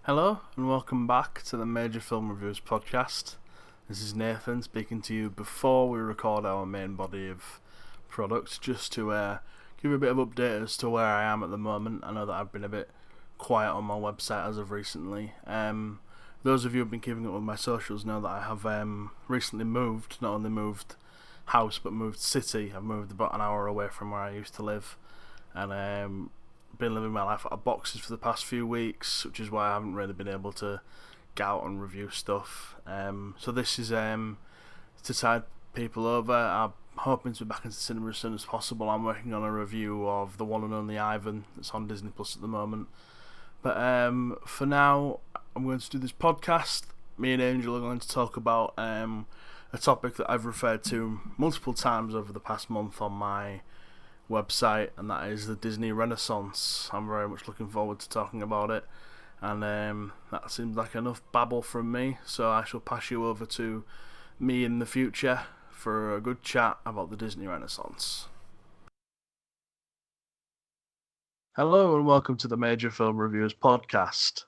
Hello and welcome back to the Major Film Reviews podcast. This is Nathan speaking to you before we record our main body of products, just to give you a bit of update as to where I am at the moment. I know that I've been a bit quiet on my website as of recently. Those of you who have been keeping up with my socials know that I have recently moved, not only moved house but moved city. I've moved about an hour away from where I used to live, and been living my life out of boxes for the past few weeks, which is why I haven't really been able to get out and review stuff. So this is to tide people over. I'm hoping to be back into cinema as soon as possible. I'm working on a review of the one and only Ivan that's on Disney Plus at the moment. But for now, I'm going to do this podcast. Me and Angel are going to talk about a topic that I've referred to multiple times over the past month on my website, and that is the Disney Renaissance. I'm very much looking forward to talking about it, and that seems like enough babble from me, so I shall pass you over to me in the future for a good chat about the Disney Renaissance. Hello and welcome to the Major Film Reviews podcast.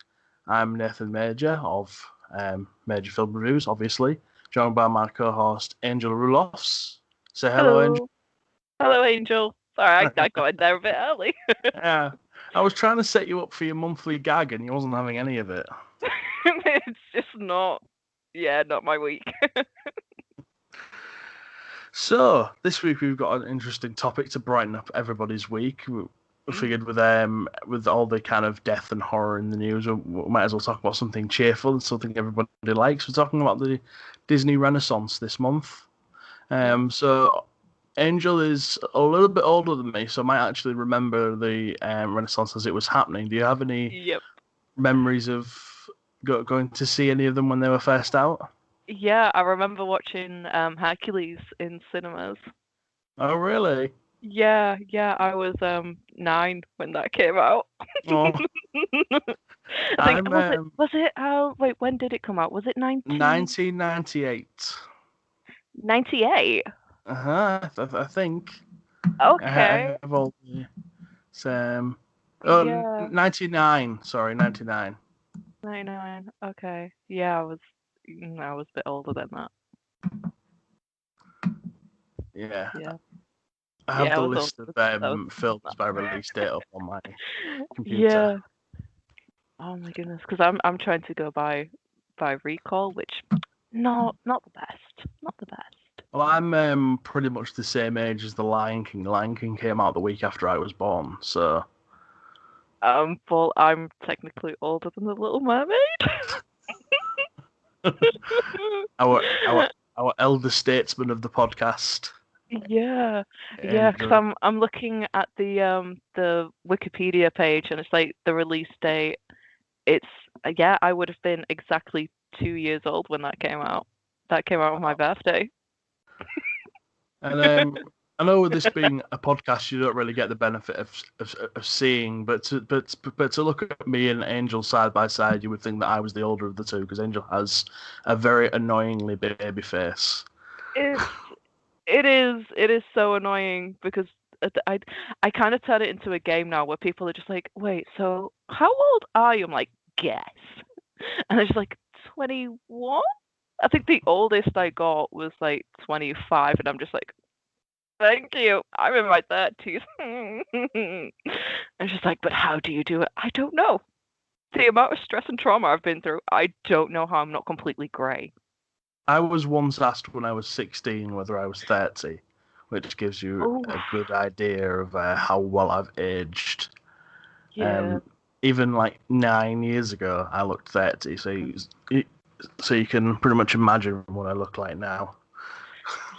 I'm Nathan Major of Major Film Reviews, obviously, joined by my co-host Angel Rulofs. Say hello, Angel. Hello, Angel. Sorry, I got in there a bit early. Yeah, I was trying to set you up for your monthly gag and you wasn't having any of it. It's just not my week. So, this week we've got an interesting topic to brighten up everybody's week. We figured with all the kind of death and horror in the news, we might as well talk about something cheerful and something everybody likes. We're talking about the Disney Renaissance this month. So Angel is a little bit older than me, so I might actually remember the Renaissance as it was happening. Do you have any memories of going to see any of them when they were first out? Yeah, I remember watching Hercules in cinemas. Oh, really? Yeah, I was 9 when that came out. Oh, I think I'm was it wait, when did it come out? Was it 1998. 98? I think. I Okay. have all the Yeah, 99. Sorry, 99. 99. Okay. Yeah, I was a bit older than that. Yeah. Yeah. I have Yeah, I the was list older. of films by release date up on my computer. Yeah. Oh my goodness, because I'm trying to go by recall, which not the best, not the best. Well, I'm pretty much the same age as The Lion King. The Lion King came out the week after I was born, so But I'm technically older than the Little Mermaid. our elder statesman of the podcast. Yeah, because Andrew. I'm looking at the Wikipedia page and it's like the release date. It's I would have been exactly 2 years old when that came out. That came out on my birthday. And I know with this being a podcast, you don't really get the benefit of seeing, but to look at me and Angel side by side, you would think that I was the older of the two because Angel has a very annoyingly baby face. It's it is so annoying because I kind of turn it into a game now where people are just like, wait, so how old are you? I'm like, guess, and they're just like 21. I think the oldest I got was like 25, and I'm just like, thank you, I'm in my 30s. I'm just like, but how do you do it? I don't know. The amount of stress and trauma I've been through, I don't know how I'm not completely grey. I was once asked when I was 16 whether I was 30, which gives you Oh, a good idea of how well I've aged. yeah. Even like 9 years ago, I looked 30, so you can pretty much imagine what I look like now.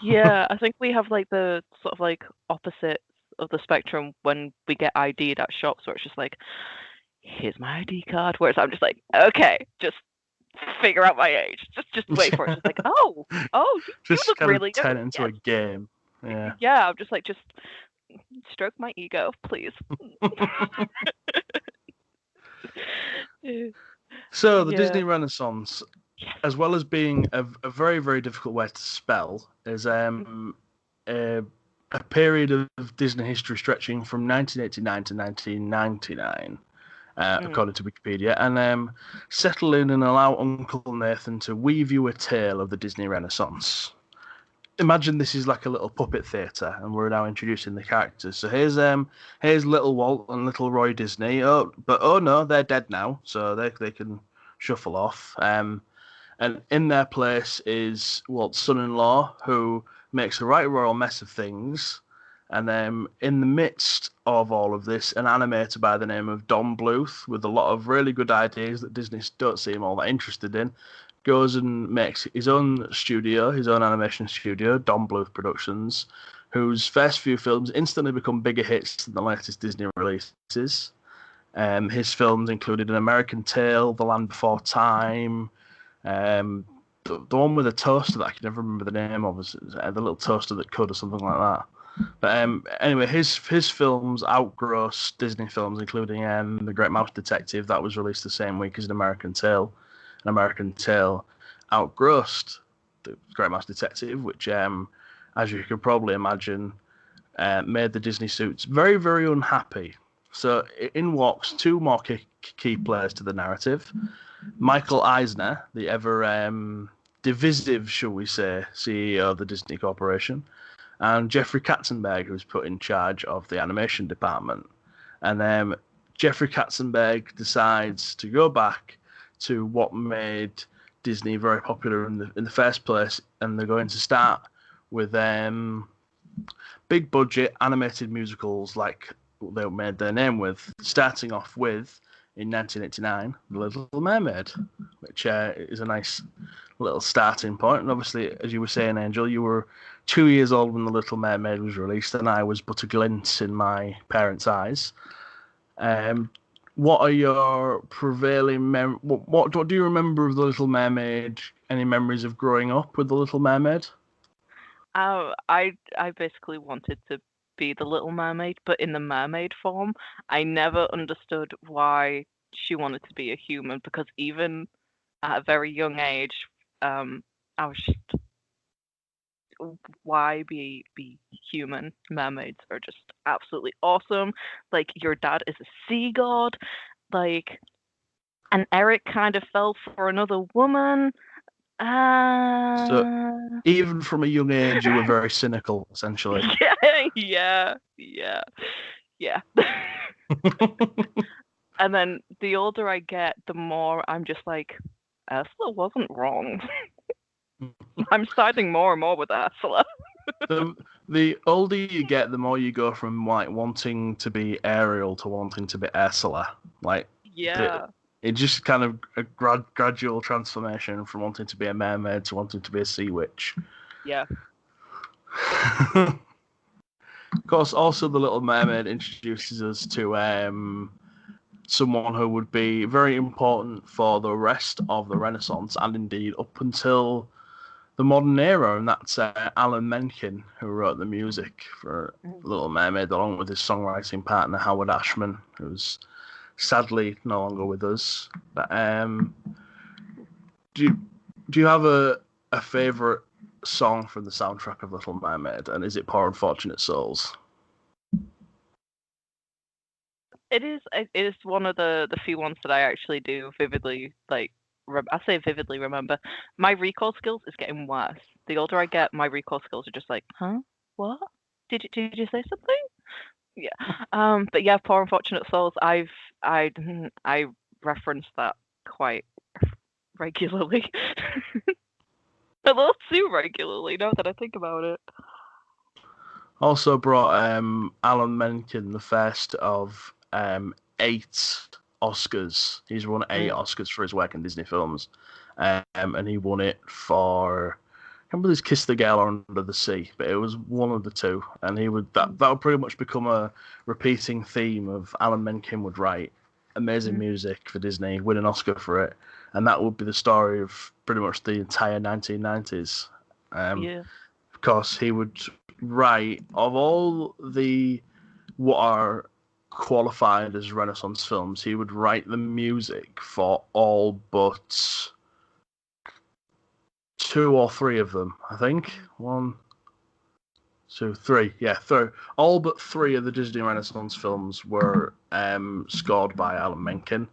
Yeah, I think we have like the sort of like opposite of the spectrum when we get ID'd at shops where it's just like, here's my ID card. Whereas I'm just like, okay, just figure out my age. Just wait for it. Just like, you Just look kind of really young. turn it into a game. Yeah. Yeah, I'm just like, just stroke my ego, please. So the Yeah. Disney Renaissance, Yes. as well as being a very, very difficult word to spell, is a, a period of Disney history stretching from 1989 to 1999. according to Wikipedia, and settle in and allow Uncle Nathan to weave you a tale of the Disney Renaissance. Imagine this is like a little puppet theatre, and we're now introducing the characters. So here's Little Walt and Little Roy Disney. Oh no, they're dead now, so they can shuffle off. And in their place is Walt's son-in-law, who makes a right royal mess of things. And then in the midst of all of this, an animator by the name of Don Bluth, with a lot of really good ideas that Disney don't seem all that interested in, goes and makes his own studio, his own animation studio, Don Bluth Productions, whose first few films instantly become bigger hits than the latest Disney releases. His films included An American Tale, The Land Before Time, the one with the toaster that I can never remember the name of, was the little toaster that could, or something like that. But anyway, his films outgrossed Disney films, including The Great Mouse Detective, that was released the same week as An American Tale. An American Tale outgrossed The Great Mouse Detective, which, as you could probably imagine, made the Disney suits very, very unhappy. So in walks two more key players to the narrative. Michael Eisner, the ever divisive, shall we say, CEO of the Disney Corporation, and Jeffrey Katzenberg, who was put in charge of the animation department. And Jeffrey Katzenberg decides to go back to what made Disney very popular in the first place, and they're going to start with big budget animated musicals like they made their name with, starting off with, in 1989, The Little Mermaid, which is a nice little starting point. And obviously, as you were saying, Angel, you were 2 years old when The Little Mermaid was released, and I was but a glint in my parents' eyes. What are your prevailing what do you remember of The Little Mermaid? Any memories of growing up with The Little Mermaid? I basically wanted to be the Little Mermaid, but in the mermaid form. I never understood why she wanted to be a human, because even at a very young age, I was just, why be human? Mermaids are just absolutely awesome. Like, your dad is a sea god. Like, and Eric kind of fell for another woman. So Uh... even from a young age, you were very cynical, essentially. Yeah. And then the older I get, the more I'm just like, Ursula wasn't wrong. I'm siding more and more with Ursula. The older you get, the more you go from like wanting to be Ariel to wanting to be Ursula. Like Yeah. it just kind of a gradual transformation from wanting to be a mermaid to wanting to be a sea witch. Yeah. Of course, also the Little Mermaid introduces us to someone who would be very important for the rest of the Renaissance, and indeed up until the modern era, and that's Alan Menken, who wrote the music for Little Mermaid, along with his songwriting partner Howard Ashman, who's sadly no longer with us. But do you have a favourite song from the soundtrack of Little Mermaid, and is it Poor Unfortunate Souls? It is one of the few ones that I actually do vividly, like, I say vividly remember. My recall skills is getting worse. The older I get, my recall skills are just like, huh? What? Did you say something? Yeah. But yeah, Poor Unfortunate Souls, I reference that quite regularly. A little too regularly, now that I think about it. Also brought Alan Menken the first of 8 Oscars. He's won 8 Oscars for his work in Disney films, and he won it for, I can't remember, his Kiss the Girl or Under the Sea, but it was one of the two. And he would that would pretty much become a repeating theme of Alan Menken would write amazing music for Disney, win an Oscar for it, and that would be the story of pretty much the entire 1990s. Yeah. Of course, he would write of all the what are qualified as Renaissance films, he would write the music for all but 2 or 3 of them, I think. 1, So three, yeah, three. All but three of the Disney Renaissance films were scored by Alan Menken.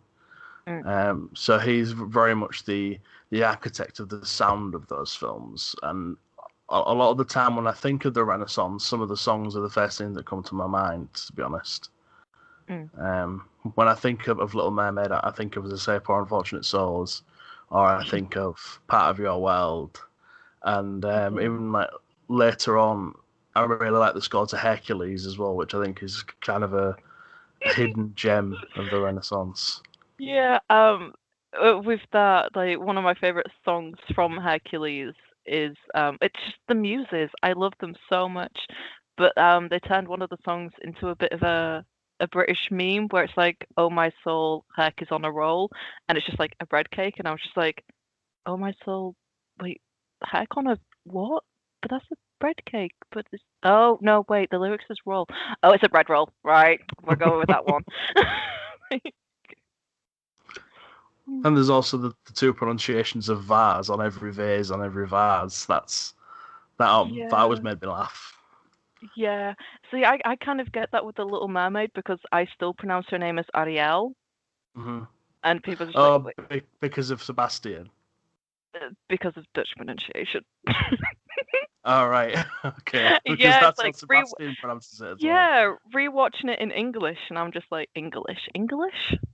Mm. So he's very much the architect of the sound of those films. And a lot of the time when I think of the Renaissance, some of the songs are the first thing that come to my mind, to be honest. Mm. When I think of Little Mermaid, I think of, as I say, Poor Unfortunate Souls, or I think of Part of Your World. And even like later on, I really like the score to Hercules as well, which I think is kind of a hidden gem of the Renaissance. Yeah, with that, like one of my favorite songs from Hercules is it's just the Muses. I love them so much, but they turned one of the songs into a bit of a British meme where it's like, "Oh my soul, heck is on a roll," and it's just like a bread cake, and I was just like, "Oh my soul, wait, heck on a what? But that's a bread cake. But it's oh no, wait, the lyrics is roll. Oh, it's a bread roll, right? We're going with that one." And there's also the two pronunciations of vase on every vase on every vase. That always Yeah, made me laugh. yeah. See, I kind of get that with the Little Mermaid because I still pronounce her name as Ariel, Hmm. and people are just like, Oh, wait, because of Sebastian. because of Dutch pronunciation. All right, okay, because Yeah, it's that's how like Sebastian pronounces it as well. yeah, rewatching it in English, and I'm just like, English?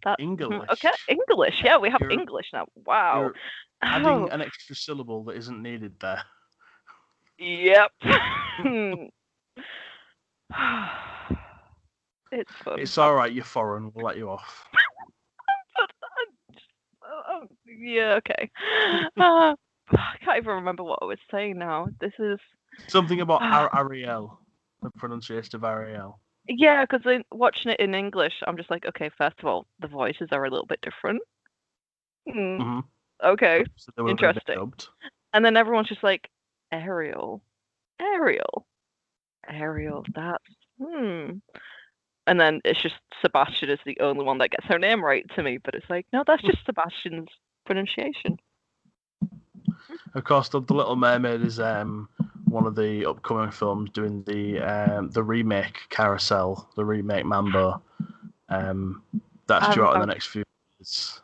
That okay, English. English. Yeah, we have You're English now. Wow. you're adding Oh, an extra syllable that isn't needed there. yep. It's fun. It's all right. You're foreign. We'll let you off. Yeah, okay. I can't even remember what I was saying now. This is Something about Ariel, the pronunciation of Ariel. yeah, because watching it in English, I'm just like, okay, first of all, the voices are a little bit different. Hmm, Hmm. okay, So they would have been interesting. dubbed. And then everyone's just like, Ariel, Ariel, Ariel. That's And then it's just Sebastian is the only one that gets her name right to me, but it's like, no, that's just Sebastian's pronunciation. Of course, the Little Mermaid is one of the upcoming films doing the remake Carousel, the remake Mambo. Um, that's due I'm out in the I'm next few years.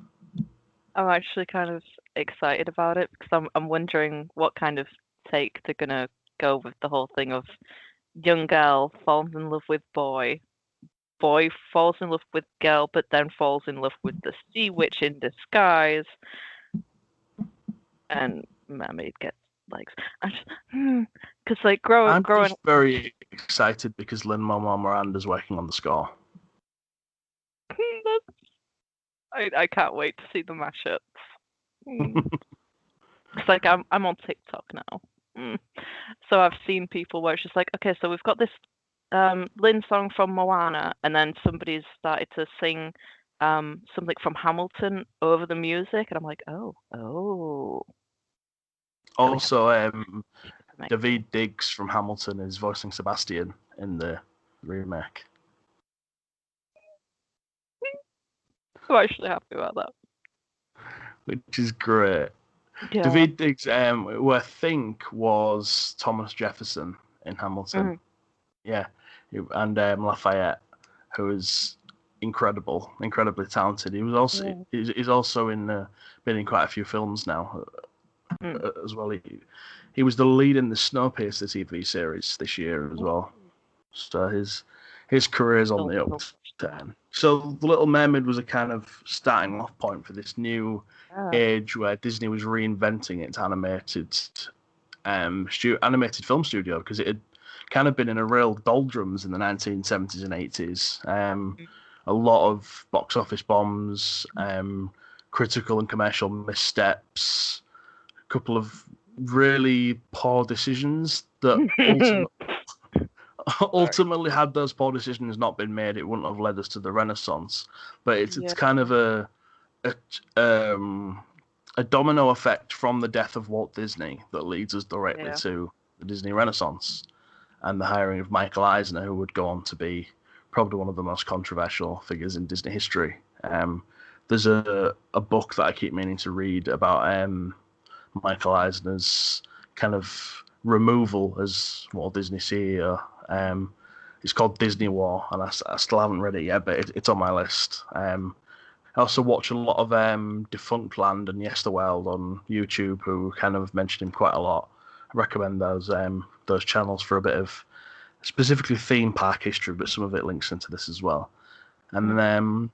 I'm actually kind of excited about it because I'm wondering what kind of take they're gonna go with the whole thing of young girl falls in love with boy, boy falls in love with girl, but then falls in love with the sea witch in disguise, and mermaid gets likes. Because like I'm growing just very excited because Lin-Manuel Miranda's working on the score. I can't wait to see the mashups. It's like I'm on TikTok now. So I've seen people where it's just like, okay, so we've got this Lynn song from Moana, and then somebody's started to sing something from Hamilton over the music, and I'm like, oh, so we have Also, to make David Diggs from Hamilton is voicing Sebastian in the remake, I'm actually happy about that. which is great. Yeah. David Diggs, who I think was Thomas Jefferson in Hamilton. Mm, Yeah, and Lafayette, who is incredibly talented. He was also yeah. he's also been in quite a few films now Mm. as well. He was the lead in the Snowpiercer TV series this year as well. So his career is on Don't the know that. upturn. So The Little Mermaid was a kind of starting off point for this new Yeah. age where Disney was reinventing its animated film studio because it had kind of been in a real doldrums in the 1970s and 80s. A lot of box office bombs, critical and commercial missteps, a couple of really poor decisions that Sorry. ultimately, had those poor decisions not been made, it wouldn't have led us to the Renaissance. But it's Yeah. kind of a um, a domino effect from the death of Walt Disney that leads us directly Yeah. to the Disney Renaissance and the hiring of Michael Eisner, who would go on to be probably one of the most controversial figures in Disney history. There's a book that I keep meaning to read about Michael Eisner's kind of removal as Walt Disney CEO. It's called Disney War, and I still haven't read it yet, but it's on my list. I also watch a lot of Defunctland and Yesterworld on YouTube, who kind of mention him quite a lot. I recommend those channels for a bit of specifically theme park history, but some of it links into this as well. And then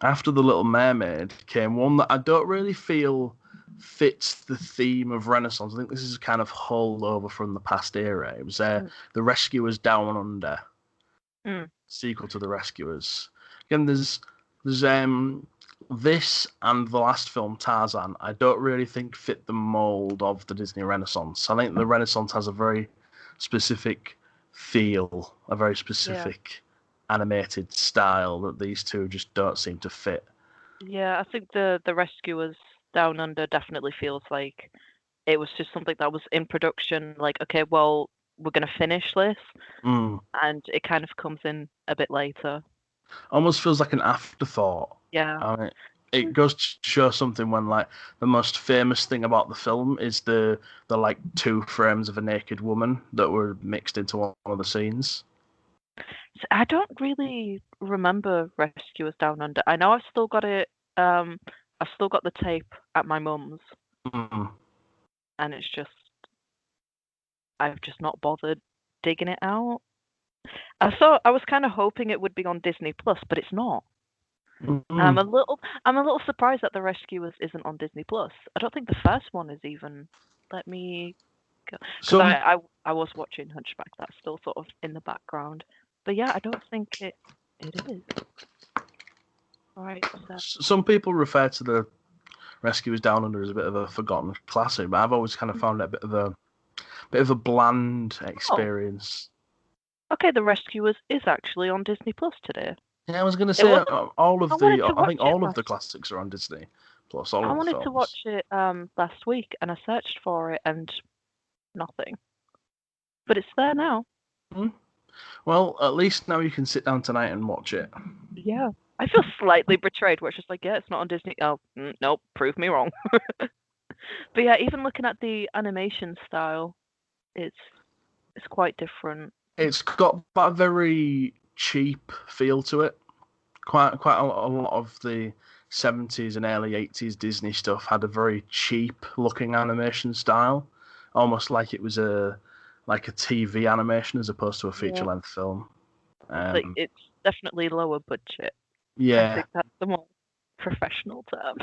after The Little Mermaid came one that I don't really feel fits the theme of Renaissance. I think this is kind of holdover from the past era. It was The Rescuers Down Under, sequel to The Rescuers. Again, there's this and the last film, Tarzan, I don't really think fit the mold of the Disney Renaissance. I think the Renaissance has a very specific feel, a very specific animated style that these two just don't seem to fit. Yeah, I think the Rescuers Down Under definitely feels like it was just something that was in production. Like, okay, well, we're gonna finish this, and it kind of comes in a bit later. Almost feels like an afterthought. Yeah. I mean, it goes to show something when like the most famous thing about the film is the like 2 frames of a naked woman that were mixed into one of the scenes. I don't really remember Rescuers Down Under. I know I've still got it. I've still got the tape at my mum's, and it's just I've just not bothered digging it out. I was kind of hoping it would be on Disney Plus, but it's not. I'm a little surprised that The Rescuers isn't on Disney Plus. I don't think the first one is even. Let me go, because I was watching Hunchback. That's still sort of in the background, but yeah, I don't think it is. Right. Some people refer to The Rescuers Down Under as a bit of a forgotten classic, but I've always kind of found it a bit of a bland experience. Oh. Okay, The Rescuers is actually on Disney Plus today. Yeah, I was going to say I think all of the classics are on Disney Plus. I wanted to watch it last week, and I searched for it, and nothing. But it's there now. Well, at least now you can sit down tonight and watch it. Yeah. I feel slightly betrayed, where it's just like, yeah, it's not on Disney. Oh, nope, prove me wrong. But yeah, even looking at the animation style, it's quite different. It's got that very cheap feel to it. Quite a lot of the 70s and early 80s Disney stuff had a very cheap looking animation style, almost like it was a TV animation as opposed to a feature length film. It's definitely lower budget. Yeah, I think that's the more professional term.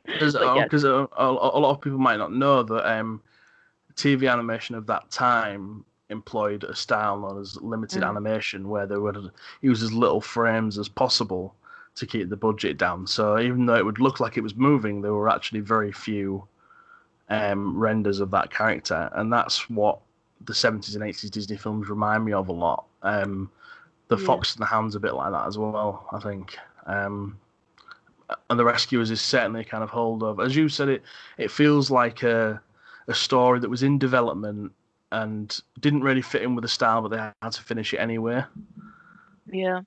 Because a lot of people might not know that TV animation of that time employed a style known as limited animation, where they would use as little frames as possible to keep the budget down. So even though it would look like it was moving, there were actually very few renders of that character, and that's what the 70s and 80s Disney films remind me of a lot. The Fox and the Hound's a bit like that as well, I think. And The Rescuers is certainly a kind of holdover. As you said, it feels like a story that was in development and didn't really fit in with the style, but they had to finish it anyway. Yeah.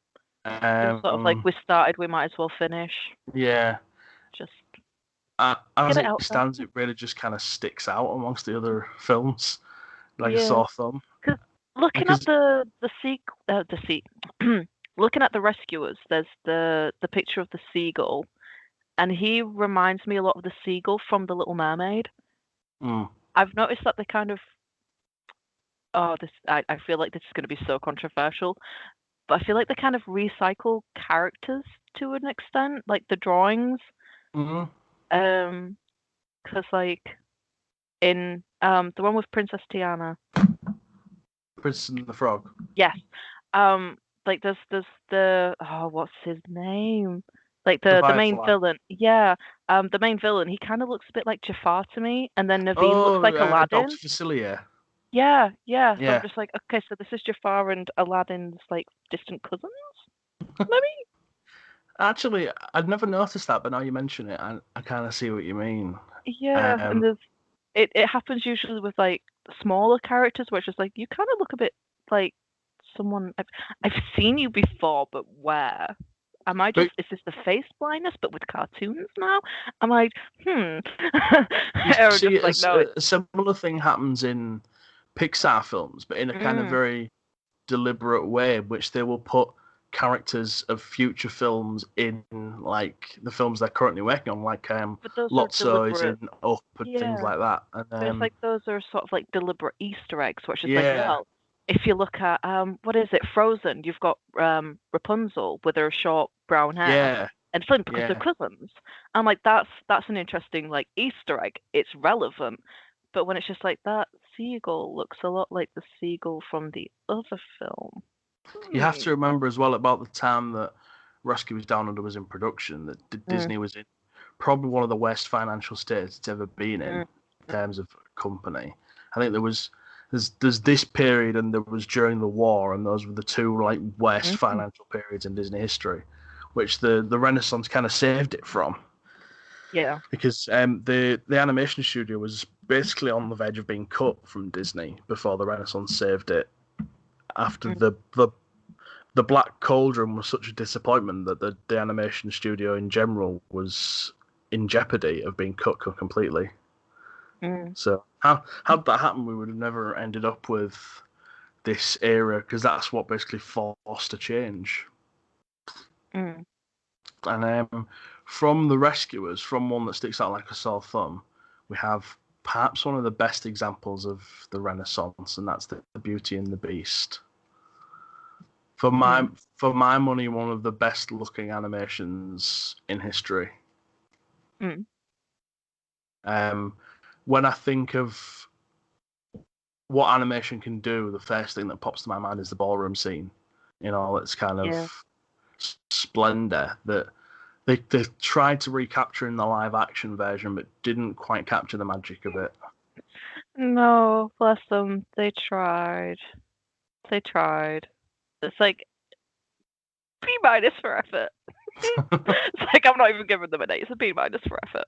Sort of like, we started, we might as well finish. Yeah. Just as it stands, it really just kind of sticks out amongst the other films, like a sore thumb. Looking at the looking at The Rescuers, there's the picture of the seagull, and he reminds me a lot of the seagull from The Little Mermaid. I've noticed that they kind of I feel like this is going to be so controversial, but I feel like they kind of recycle characters to an extent, like the drawings. Because like in the one with Princess Tiana, Princess and the Frog. Yes. Like there's the what's his name? Like the main villain. Yeah. The main villain, he kind of looks a bit like Jafar to me, and then Naveen looks like Aladdin. Dr. Facilier. Yeah. So I'm just like, okay, so this is Jafar and Aladdin's like distant cousins, maybe. Actually, I'd never noticed that, but now you mention it, I kind of see what you mean. Yeah, and it happens usually with like smaller characters, where it's just like, you kind of look a bit like someone I've seen you before, but where? Is this the face blindness, but with cartoons now? I'm like, A similar thing happens in Pixar films, but in a kind of Mm. very deliberate way, which they will put characters of future films in like the films they're currently working on, like But those are Lotso is deliberate. in Up and things Yeah. like that. But it's And like those are sort of like deliberate Easter eggs, which is like, yeah, well, if you look at what is it, Frozen, you've got Rapunzel with her short brown hair. yeah, And it's only because they're yeah, cousins. I'm like, that's an interesting like Easter egg. It's relevant. But when it's just like that seagull looks a lot like the seagull from the other film. you have Hmm. to remember as well about the time that Rescue Was Down Under was in production that Mm, Disney was in probably one of the worst financial states it's ever been in mm, terms of company. I think there's this period and there was during the war, and those were the two like worst mm, financial periods in Disney history, which the Renaissance kind of saved it from, yeah. because the animation studio was basically on the verge of being cut from Disney before the Renaissance saved it. After Mm, the Black Cauldron was such a disappointment that the animation studio in general was in jeopardy of being cut completely. mm, So had that happened, we would have never ended up with this era, because that's what basically forced a change. mm, And from the Rescuers, from one that sticks out like a sore thumb, we have perhaps one of the best examples of the Renaissance, and that's the Beauty and the Beast. For my mm, for my money, one of the best looking animations in history. mm. Um, when I think of what animation can do, the first thing that pops to my mind is the ballroom scene in all its kind Yeah. of splendor that they tried to recapture in the live action version, but didn't quite capture the magic of it. No, bless them. They tried. They tried. It's like B minus for effort. It's like I'm not even giving them an A. It's a B minus for effort.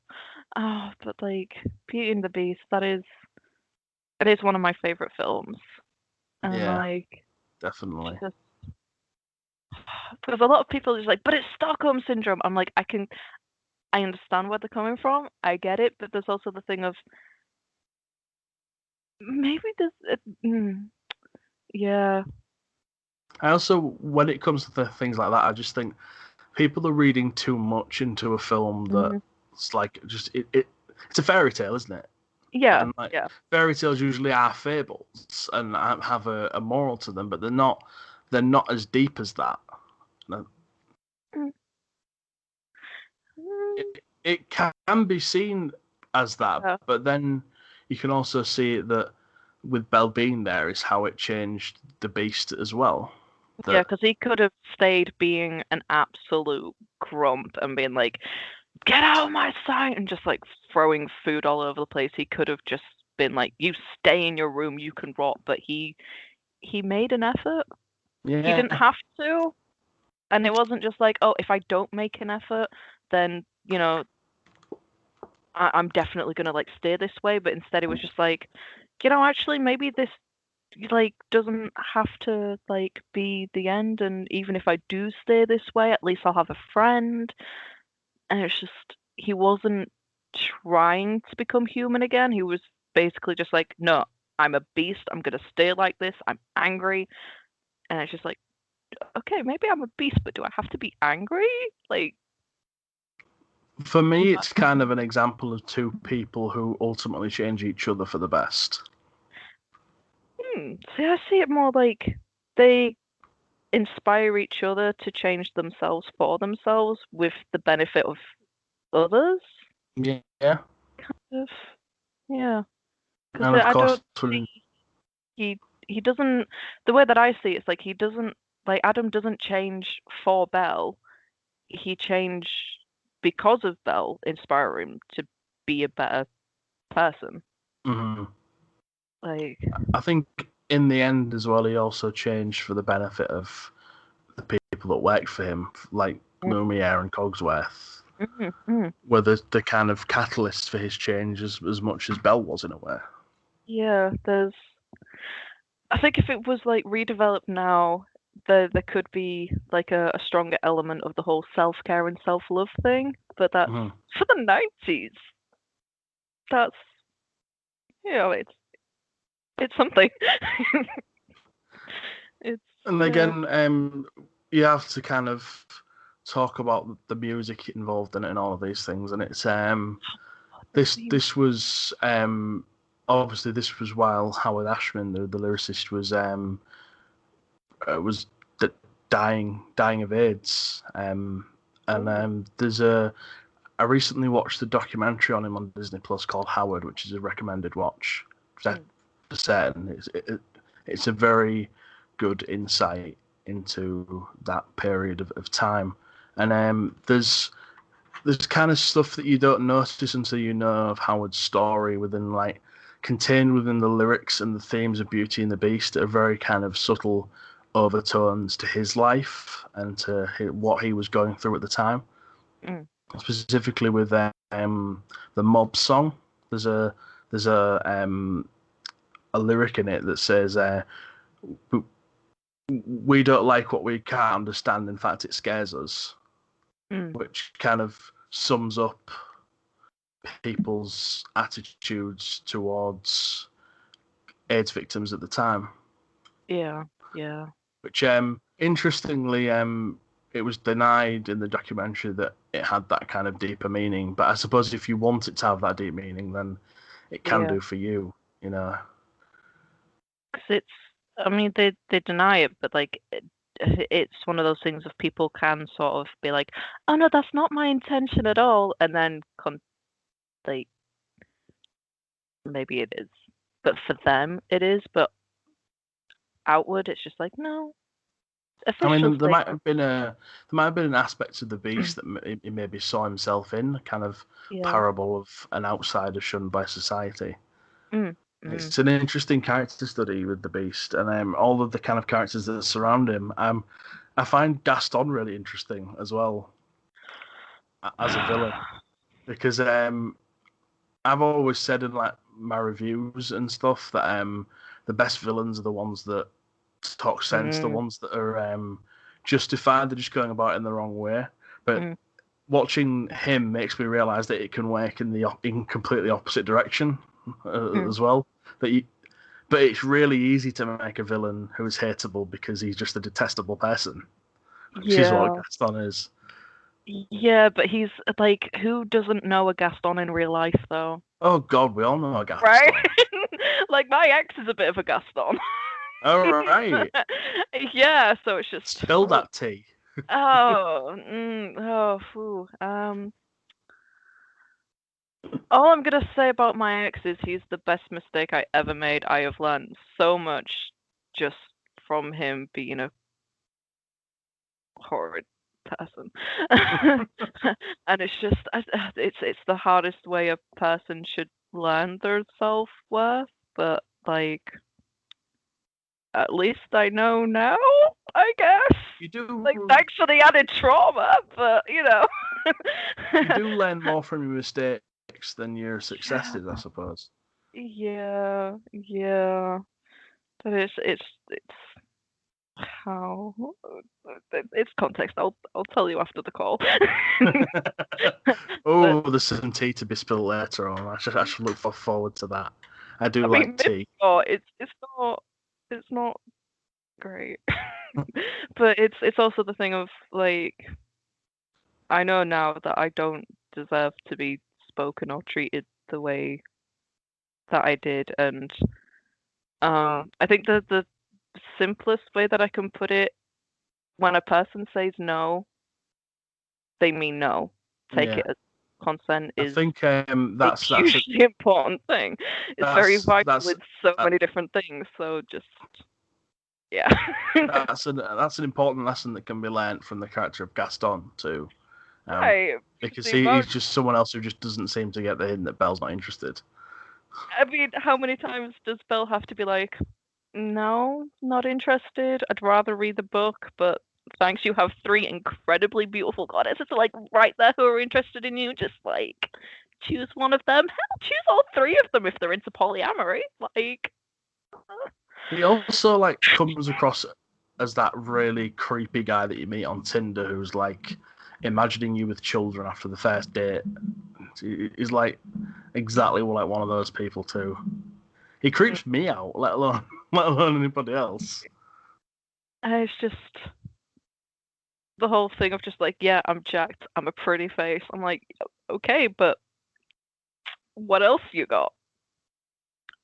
Oh, but like Beauty and the Beast, it is one of my favorite films. And Yeah, like, definitely. just because a lot of people are just like, but it's Stockholm syndrome. I'm like, I understand where they're coming from. I get it, but there's also the thing of maybe this. Yeah. I also, when it comes to things like that, I just think people are reading too much into a film Mm, that's like just it's a fairy tale, isn't it? yeah. And like Yeah. fairy tales usually are fables and have a moral to them, but they're not as deep as that. No, Mm, mm, it can be seen as that, yeah. but then you can also see that with Belle being there is how it changed the beast as well. Yeah, That because he could have stayed being an absolute grump and being like, "Get out of my sight!" and just like throwing food all over the place. He could have just been like, "You stay in your room, you can rot." But he made an effort. He didn't yeah, have to, and it wasn't just like, "Oh, if I don't make an effort, then I'm definitely gonna like stay this way." But instead, it was just like, actually, maybe this like doesn't have to like be the end, and even if I do stay this way, at least I'll have a friend. And it's just he wasn't trying to become human again. He was basically just like, no, I'm a beast. I'm gonna stay like this. I'm angry, and it's just like, okay, maybe I'm a beast, but do I have to be angry? Like, for me, it's kind of an example of two people who ultimately change each other for the best. see, I see it more like they inspire each other to change themselves for themselves with the benefit of others. Yeah, If, yeah, because and of I course, don't see he he doesn't the way that I see it's like he doesn't like Adam doesn't change for Belle. He changed because of Belle inspiring him to be a better person. mhm. Like, I think in the end as well, he also changed for the benefit of the people that worked for him, like Lumiere and Cogsworth, mm, mm, were the kind of catalyst for his change as much as Bell was in a way. yeah, there's. I think if it was like redeveloped now, there could be like a stronger element of the whole self care and self love thing. But that's Mm-hmm. for the 90s. That's it's it's something. It's And yeah. again, you have to kind of talk about the music involved in it and all of these things. And it's The this theme. this was obviously this was while Howard Ashman, the lyricist, was dying of AIDS. And Oh. there's a I recently watched a documentary on him on Disney Plus called Howard, which is a recommended watch for Mm, certain. It's a very good insight into that period of time, and there's kind of stuff that you don't notice until you know of Howard's story within like contained within the lyrics and the themes of Beauty and the Beast that are very kind of subtle overtones to his life and to what he was going through at the time. mm, Specifically with the Mob song, there's a lyric in it that says, "We don't like what we can't understand. In fact, it scares us," mm. which kind of sums up people's attitudes towards AIDS victims at the time. Yeah, yeah, Which, interestingly, it was denied in the documentary that it had that kind of deeper meaning. But I suppose if you want it to have that deep meaning, then it can yeah. do for you, you know. 'Cause it's, I mean, they deny it, but like, it's one of those things of people can sort of be like, oh no, that's not my intention at all, and then like maybe it is, but for them it is, but outward it's just like no I official mean, statement. there might have been an aspect of the beast that he maybe saw himself in, a kind of Yeah. parable of an outsider shunned by society. Mm, mm. It's an interesting character study with the beast, and all of the kind of characters that surround him. I find Gaston really interesting as well as a villain because I've always said in like my reviews and stuff that the best villains are the ones that talk sense, the Mm, ones that are justified. They're just going about it in the wrong way. But mm, watching him makes me realize that it can work in the in completely opposite direction mm. as well. That you, but it's really easy to make a villain who is hateable because he's just a detestable person, which is what Yeah. Gaston is. Yeah, but he's like, who doesn't know a Gaston in real life though? Oh God, we all know Right? Gaston. Like my ex is a bit of a Gaston. All right, Yeah, so it's just spill that tea. phew. All I'm gonna say about my ex is he's the best mistake I ever made. I have learned so much just from him being a horrid person. And it's just it's the hardest way a person should learn their self-worth, but like at least I know now, I guess. You Like do thanks for the added trauma, but you do learn more from your mistakes than your successes, I Yeah, suppose. yeah, yeah. But it's how it's context. I'll tell you after the call. But Oh, there's some tea to be spilled later on. I should look forward to that. I do I like mean, maybe tea. not. It's not great. But it's also the thing of like I know now that I don't deserve to be spoken or treated the way that I did, and I think the simplest way that I can put it, when a person says no, they mean no. Take Yeah, it as consent I is think a that's hugely important thing. It's very vital that's with so uh, many different things. So just yeah. that's an important lesson that can be learnt from the character of Gaston too, Right. Because because the amount he's just someone else who just doesn't seem to get the hint that Belle's not interested. I mean, how many times does Belle have to be like, no, not interested. I'd rather read the book, but thanks, you have three incredibly beautiful goddesses like right there who are interested in you. Just like choose one of them. Hell, choose all three of them if they're into polyamory. Like, He also like comes across as that really creepy guy that you meet on Tinder who's like imagining you with children after the first date. He's like exactly like one of those people too. He creeps me out, let alone anybody else. It's just the whole thing of just like, yeah, I'm jacked, I'm a pretty face. I'm like, okay, but what else you got?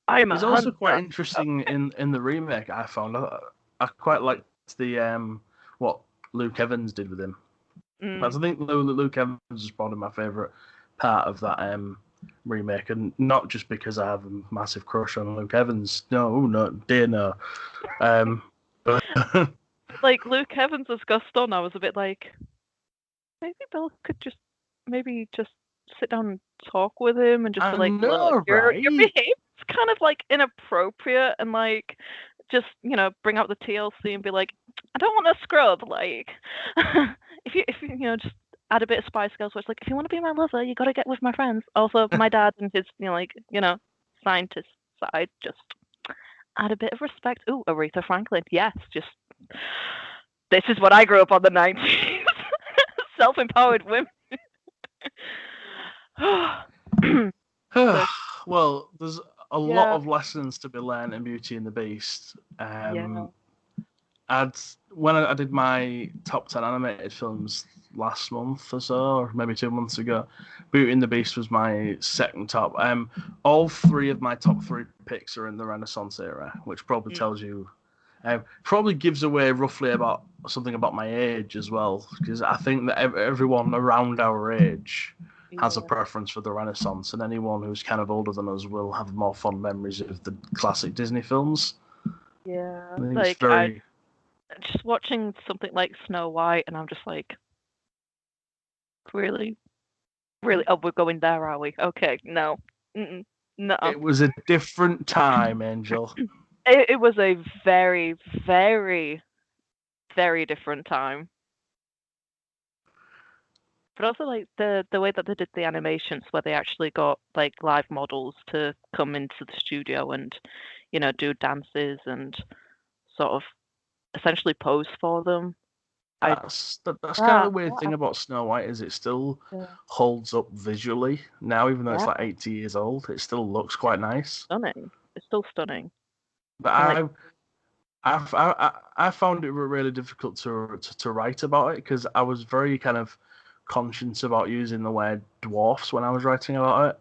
I'm a It's also quite hunter. interesting in the remake. I found I quite liked the what Luke Evans did with him. But Mm, I think Luke Evans is probably my favourite part of that remake, and not just because I have a massive crush on Luke Evans. No, dear no. But like Luke Evans as Gaston, I was a bit like, maybe Bill could just sit down and talk with him and just be I like, look, know, your right? behavior's kind of like inappropriate, and like just bring out the TLC and be like, I don't want to scrub. Like, if you just add a bit of Spice Girls, where it's like, if you want to be my lover, you got to get with my friends. Also, my dad and his scientist side, just add a bit of respect. Ooh, Aretha Franklin, yes, just this is what I grew up on the 90s. Self-empowered women. So Well, there's a lot yeah, of lessons to be learned in Beauty and the Beast. yeah. I'd when I did my top 10 animated films last month or so, or maybe 2 months ago, Beauty and the Beast was my second top. All three of my top three picks are in the Renaissance era, which probably Mm, tells you, probably gives away roughly about something about my age as well, because I think that everyone around our age has a yeah, preference for the Renaissance, and anyone who's kind of older than us will have more fond memories of the classic Disney films. yeah. I think it's Like I very just watching something like Snow White, and I'm just like, really, really. Oh, we're going there, are we? Okay, no, no. It was a different time, Angel. It was a very, very, very different time. But also like the way that they did the animations, where they actually got like live models to come into the studio and do dances and sort of essentially pose for them. I That's kind of the that weird that thing about Snow White is it still yeah, holds up visually now, even though it's yeah, like 80 years old. It still looks quite nice. stunning. It's still stunning. But And like I found it really difficult to write about it because I was very kind of conscious about using the word dwarfs when I was writing about it.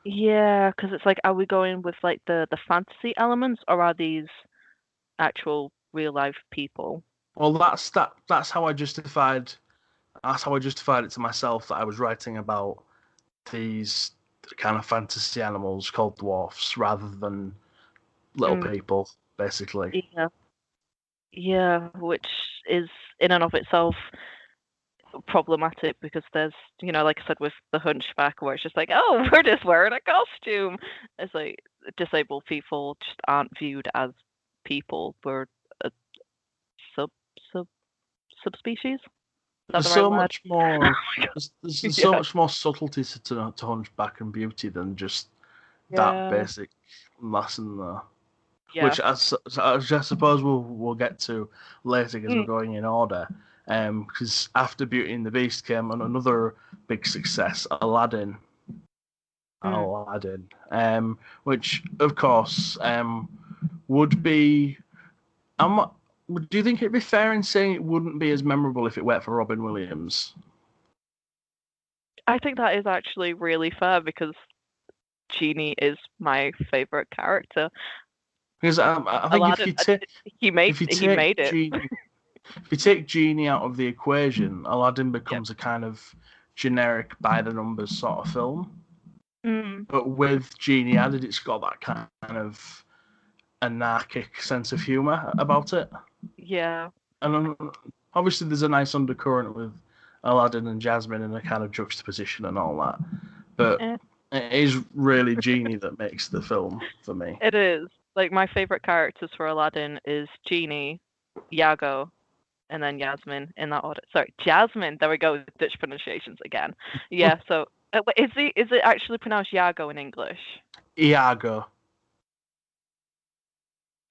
yeah, because it's like, are we going with like the fantasy elements, or are these actual real life people? Well, that's how I justified. That's how I justified it to myself that I was writing about these kind of fantasy animals called dwarfs rather than little Mm, people, basically. yeah, yeah, which is in and of itself problematic, because there's like I said with the Hunchback, where it's just like, oh, we're just wearing a costume. It's like disabled people just aren't viewed as people. We're a sub sub subspecies. Is that There's the right so word? much more. There's so Yeah, much more subtlety to Hunchback and Beauty than just that yeah, basic lesson there. yeah. Which I suppose we'll get to later because we're Mm, going in order. Because after Beauty and the Beast came another big success, Aladdin. mm. Aladdin, which of course would be. I'm, do you think it'd be fair in saying it wouldn't be as memorable if it weren't for Robin Williams? I think that is actually really fair, because Genie is my favorite character. Because I think Aladdin, if you he take made it. Genie if you take Genie out of the equation, Aladdin Yep. becomes a kind of generic by the numbers sort of film. Mm, But with Genie added, it's got that kind of anarchic sense of humour about it. yeah. And obviously, there's a nice undercurrent with Aladdin and Jasmine in a kind of juxtaposition and all that. But Eh. it is really Genie that makes the film for me. It is. Like, my favorite characters for Aladdin is Genie, Iago, and then Yasmin, in that order. Sorry, Jasmine. There we go. Dutch pronunciations again. Yeah. So is it actually pronounced Iago in English? Iago.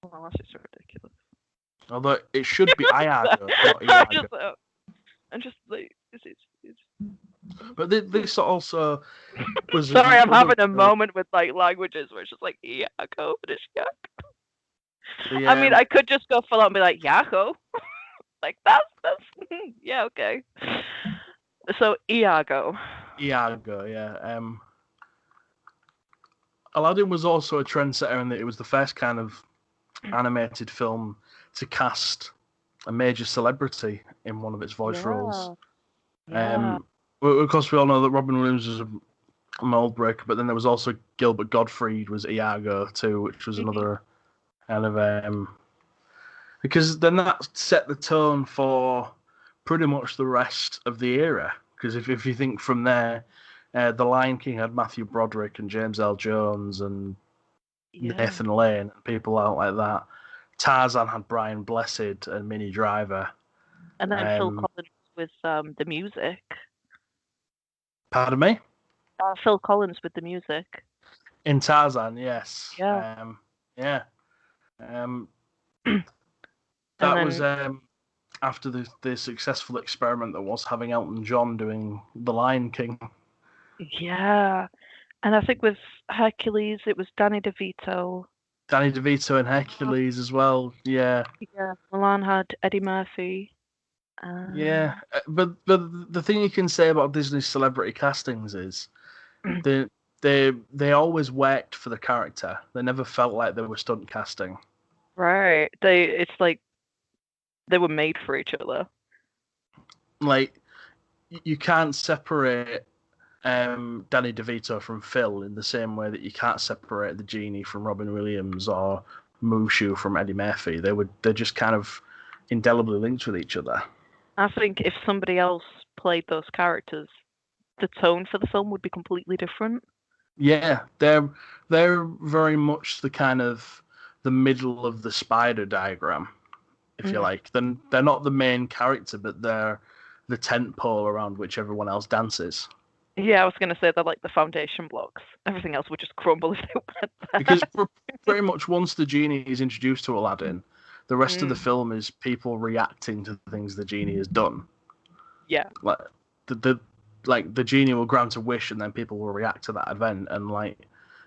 Oh, that's just ridiculous. Although it should be Iago, not I'm Iago. just, I'm just like, it's But this also was Sorry, I'm another having a moment with like languages where it's just like Iago, finish yeah. the I mean, I could just go full out and be like Yahoo. Like that's yeah, okay. So Iago. Iago, yeah. Aladdin was also a trendsetter in that it was the first kind of animated film to cast a major celebrity in one of its voice roles. Yeah. Yeah. Um, of course, we all know that Robin Williams was a mold breaker, but then there was also Gilbert Gottfried was Iago too, which was Mhm. another kind of because then that set the tone for pretty much the rest of the era. Because if you think from there, The Lion King had Matthew Broderick and James L. Jones and Yeah. Nathan Lane and people out like that. Tarzan had Brian Blessed and Minnie Driver. And then Phil Um, Collins with the music. Pardon me? Phil Collins with the music. In Tarzan, yes. Yeah. Yeah. Um, And that was then after the successful experiment that was having Elton John doing The Lion King. yeah. And I think with Hercules it was Danny DeVito. Danny DeVito and Hercules as well. Yeah. Yeah. Milan had Eddie Murphy. Yeah, Um, but the thing you can say about Disney's celebrity castings is they they always worked for the character. They never felt like they were stunt casting. right. It's like they were made for each other. Like you can't separate Danny DeVito from Phil in the same way that you can't separate the genie from Robin Williams or Mushu from Eddie Murphy. They're just kind of indelibly linked with each other. I think if somebody else played those characters, the tone for the film would be completely different. Yeah, they're very much the kind of the middle of the spider diagram, if you Mm. like. Then they're not the main character, but they're the tent pole around which everyone else dances. Yeah, I was gonna say they're like the foundation blocks. Everything else would just crumble if they went Because there. pretty much once the genie is introduced to Aladdin, the rest of the Mm. film is people reacting to the things the genie has done. Yeah. Like the like the genie will grant a wish, and then people will react to that event, and like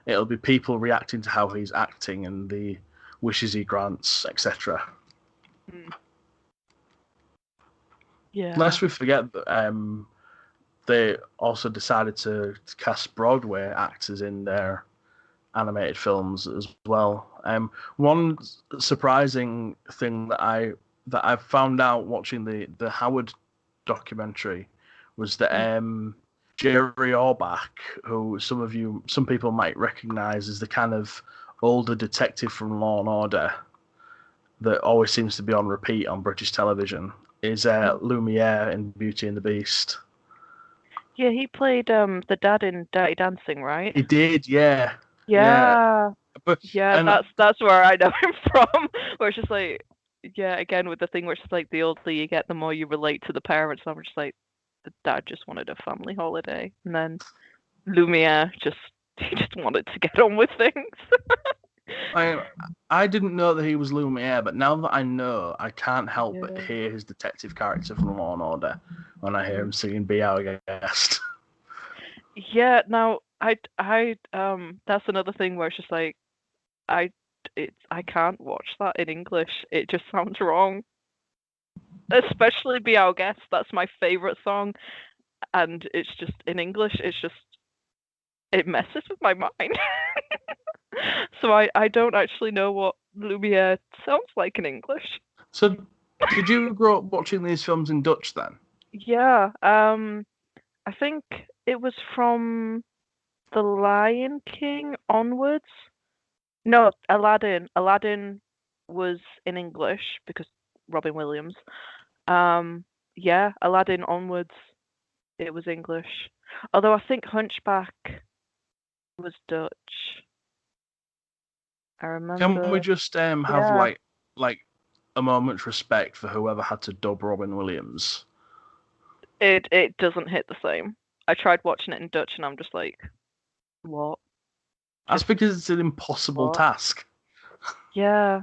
it'll be people reacting to how he's acting and the wishes he grants, etc. Mm. Yeah. Lest we forget that they also decided to cast Broadway actors in their animated films as well. One surprising thing that I found out watching the Howard documentary was that Mm. Jerry Orbach, who some people might recognise as the kind of older detective from Law and Order that always seems to be on repeat on British television, is Mm. Lumiere in Beauty and the Beast. Yeah, he played the dad in Dirty Dancing, right? He did, yeah, yeah. Yeah. But Yeah, and that's where I know him from. Where it's just like, yeah, again with the thing where it's just like the older you get, the more you relate to the parents. And I'm just like, the dad just wanted a family holiday, and then Lumiere just he just wanted to get on with things. I I didn't know that he was Lumiere, but now that I know, I can't help but Yeah. hear his detective character from Law and Order when I hear Mm. him singing "Be Our Guest." Yeah. Now that's another thing where it's just like I I can't watch that in English. It just sounds wrong. Especially Be Our Guest. That's my favorite song, and it's just in English. It's just it messes with my mind. So I don't actually know what Lumiere sounds like in English. So, did you grow up watching these films in Dutch then? Yeah, I think it was from The Lion King onwards. No, Aladdin. Aladdin was in English because Robin Williams. Yeah, Aladdin onwards, it was English. Although I think Hunchback was Dutch. I Can we remember. just have Yeah. like a moment's respect for whoever had to dub Robin Williams? It doesn't hit the same. I tried watching it in Dutch and I'm just like, what? That's Just because it's an impossible what? task. Yeah,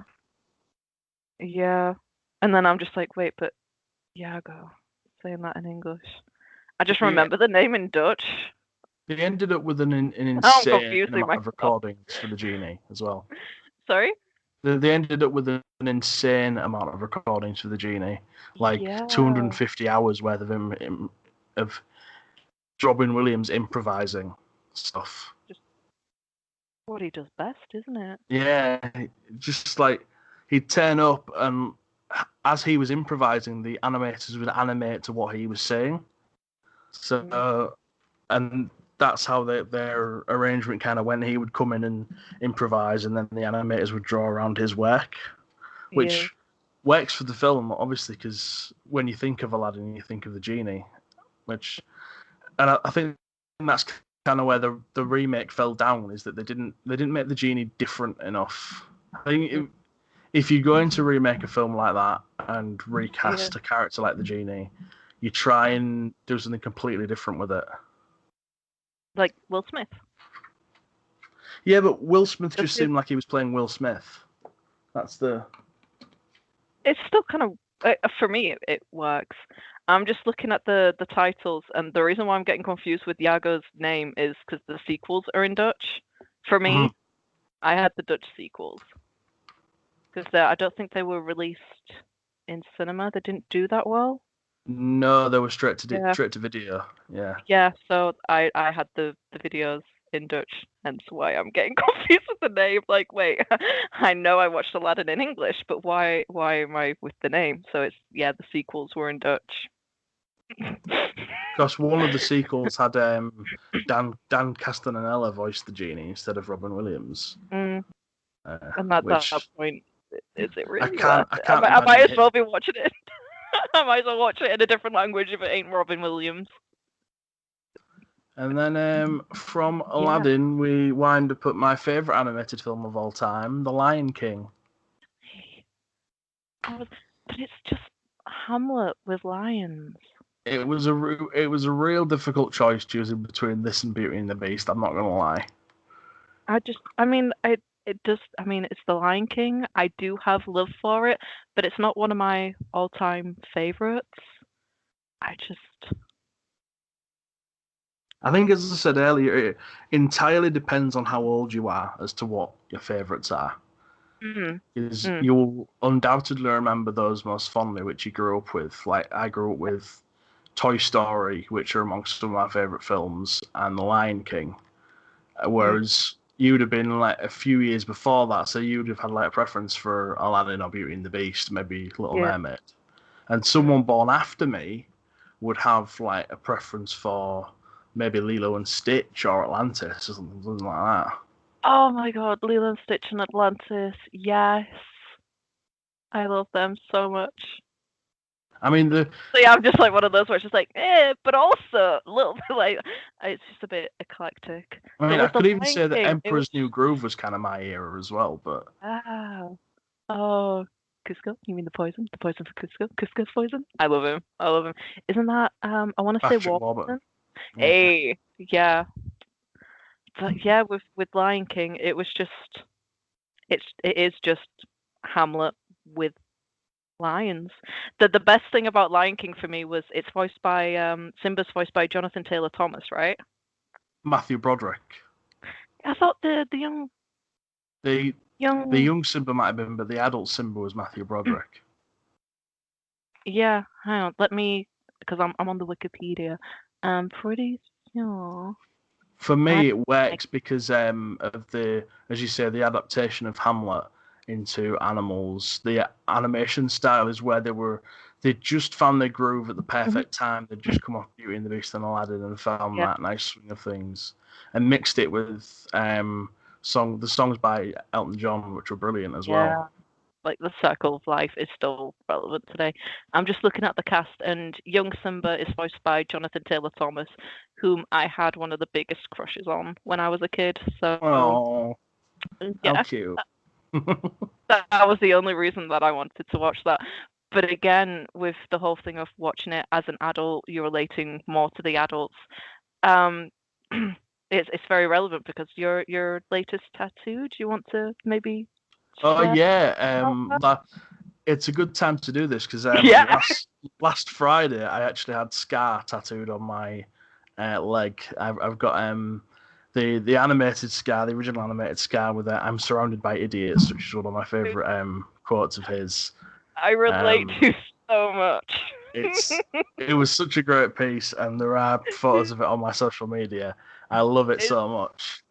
yeah. And then I'm just like, wait, but Iago saying that in English. I just They, remember the name in Dutch. they ended up with an I'm insane confusing amount of myself. recordings for the genie as well. Sorry? They ended up with an insane amount of recordings for the genie, like Yeah. 250 hours worth of Robin Williams improvising stuff. Just what he does best, isn't it? Yeah, just like he'd turn up and as he was improvising, the animators would animate to what he was saying. Mm. So, and that's how their arrangement kind of went. He would come in and improvise, and then the animators would draw around his work, Yeah. which works for the film, obviously, because when you think of Aladdin, you think of the genie, and I think that's kind of where the remake fell down, is that they didn't make the genie different enough. I think Mm. if you're going to remake a film like that and Yeah. recast a character like the genie, you try and do something completely different with it. Like Will Smith. Yeah, but Will Smith That's just his, seemed like he was playing Will Smith. That's the. it's still kind of for me it works. I'm just looking at the titles, and the reason why I'm getting confused with Iago's name is because the sequels are in Dutch. For Mhm. me, I had the Dutch sequels because I don't think they were released in cinema. They didn't do that well. No, they were Yeah, straight to video. Yeah. yeah. So I had the videos in Dutch, hence why I'm getting confused with the name. Like, wait, I know I watched Aladdin in English, but why am I with the name? So it's yeah, the sequels were in Dutch. Because one of the sequels had Dan Castellaneta voice the genie instead of Robin Williams, Mm, and at that which point, is it really worth I it? can't I might imagine as him. well be watching it. I might as well watch it in a different language if it ain't Robin Williams. And then from Yeah, Aladdin, we wind up at my favourite animated film of all time, The Lion King. but it's just Hamlet with lions. It was a real difficult choice choosing between this and Beauty and the Beast. I'm not gonna lie. I mean, it just, I mean, it's The Lion King. I do have love for it, but it's not one of my all-time favorites. I just, I think, as I said earlier, it entirely depends on how old you are as to what your favourites are. mm, Because mm, you'll undoubtedly remember those most fondly, which you grew up with. Like I grew up with Toy Story, which are amongst some of my favourite films, and The Lion King. mm, Whereas you'd have been like a few years before that, so you'd have had like a preference for Aladdin or Beauty and the Beast, maybe Little yeah, Mermaid. And mm. someone born after me would have like a preference for maybe Lilo and Stitch or Atlantis or something like that. Oh my God, Lilo and Stitch and Atlantis. Yes, I love them so much. I mean, the So yeah, I'm just like one of those where it's just like, but also a little bit like it's just a bit eclectic. I But mean, I with the could even Lion say that King, it was Emperor's New Groove was kind of my era as well, but ah oh Cusco. You mean the poison? The poison for Cusco? Cusco's poison? I love him. I love him. Isn't that I want to say Patrick Warburton. Warburton? Yeah. Hey, yeah, but yeah, with Lion King, it was just it is just Hamlet with lions. The best thing about Lion King for me was it's voiced by Simba's voiced by Jonathan Taylor Thomas, right? Matthew Broderick. I thought the young The the young young Simba might have been, but the adult Simba was Matthew Broderick. yeah, hang on, let me because I'm on the Wikipedia. Pretty sure For I me, it works because of the, as you say, the adaptation of Hamlet into animals. The animation style is where they just found their groove at the mhm, perfect time. They'd just come off Beauty and the Beast and Aladdin and found yeah, that nice swing of things, and mixed it with the songs by Elton John, which were brilliant as well. yeah. Like the circle of life is still relevant today. I'm just looking at the cast, and young Simba is voiced by Jonathan Taylor Thomas, whom I had one of the biggest crushes on when I was a kid. So Oh, how yeah, cute! that was the only reason that I wanted to watch that. But again, with the whole thing of watching it as an adult, you're relating more to the adults. Um, it's very relevant because your latest tattoo. Do you want to maybe Oh share yeah, about that? that it's a good time to do this because Yeah. last Friday, I actually had Scar tattooed on my leg. I've got the animated Scar, the original animated Scar with "I'm surrounded by idiots," which is one of my favorite quotes of his. I relate Um, to so much. it's it was such a great piece, and there are photos of it on my social media. I love it it's so much.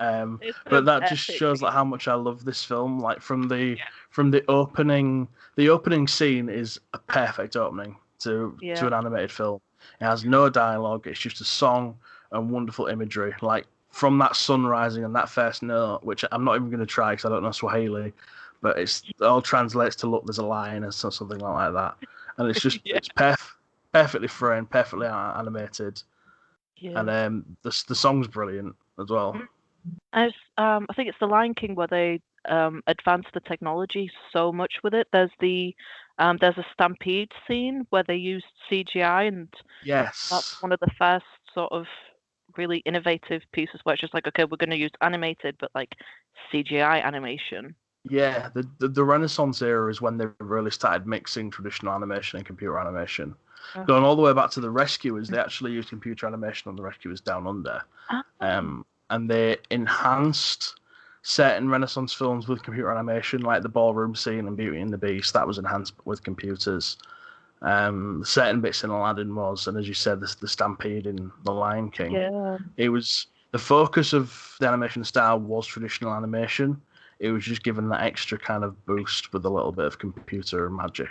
it's But an that just epic shows like piece. how much I love this film. Like Yeah. from the opening, the opening scene is a perfect opening to Yeah. an animated film. It has no dialogue. It's just a song and wonderful imagery. Like from that sun rising and that first note, which I'm not even going to try because I don't know Swahili, but it all translates to "look, there's a lion" or something like that. And it's just Yeah. perfectly framed, perfectly animated, and Yeah. the song's brilliant as well. I think it's the Lion King where they advanced the technology so much with it. There's a stampede scene where they used CGI, and that's Yes, one of the first sort of really innovative pieces where it's just like, okay, we're going to use animated, but like CGI animation. yeah, the Renaissance era is when they really started mixing traditional animation and computer animation. Uh, Going all the way back to the Rescuers, they actually used computer animation on the Rescuers Down Under, oh, and they enhanced certain Renaissance films with computer animation, like the ballroom scene and Beauty and the Beast. That was enhanced with computers. Certain bits in Aladdin was, and as you said, the Stampede in The Lion King. yeah. It was the focus of the animation style was traditional animation. It was just given that extra kind of boost with a little bit of computer magic.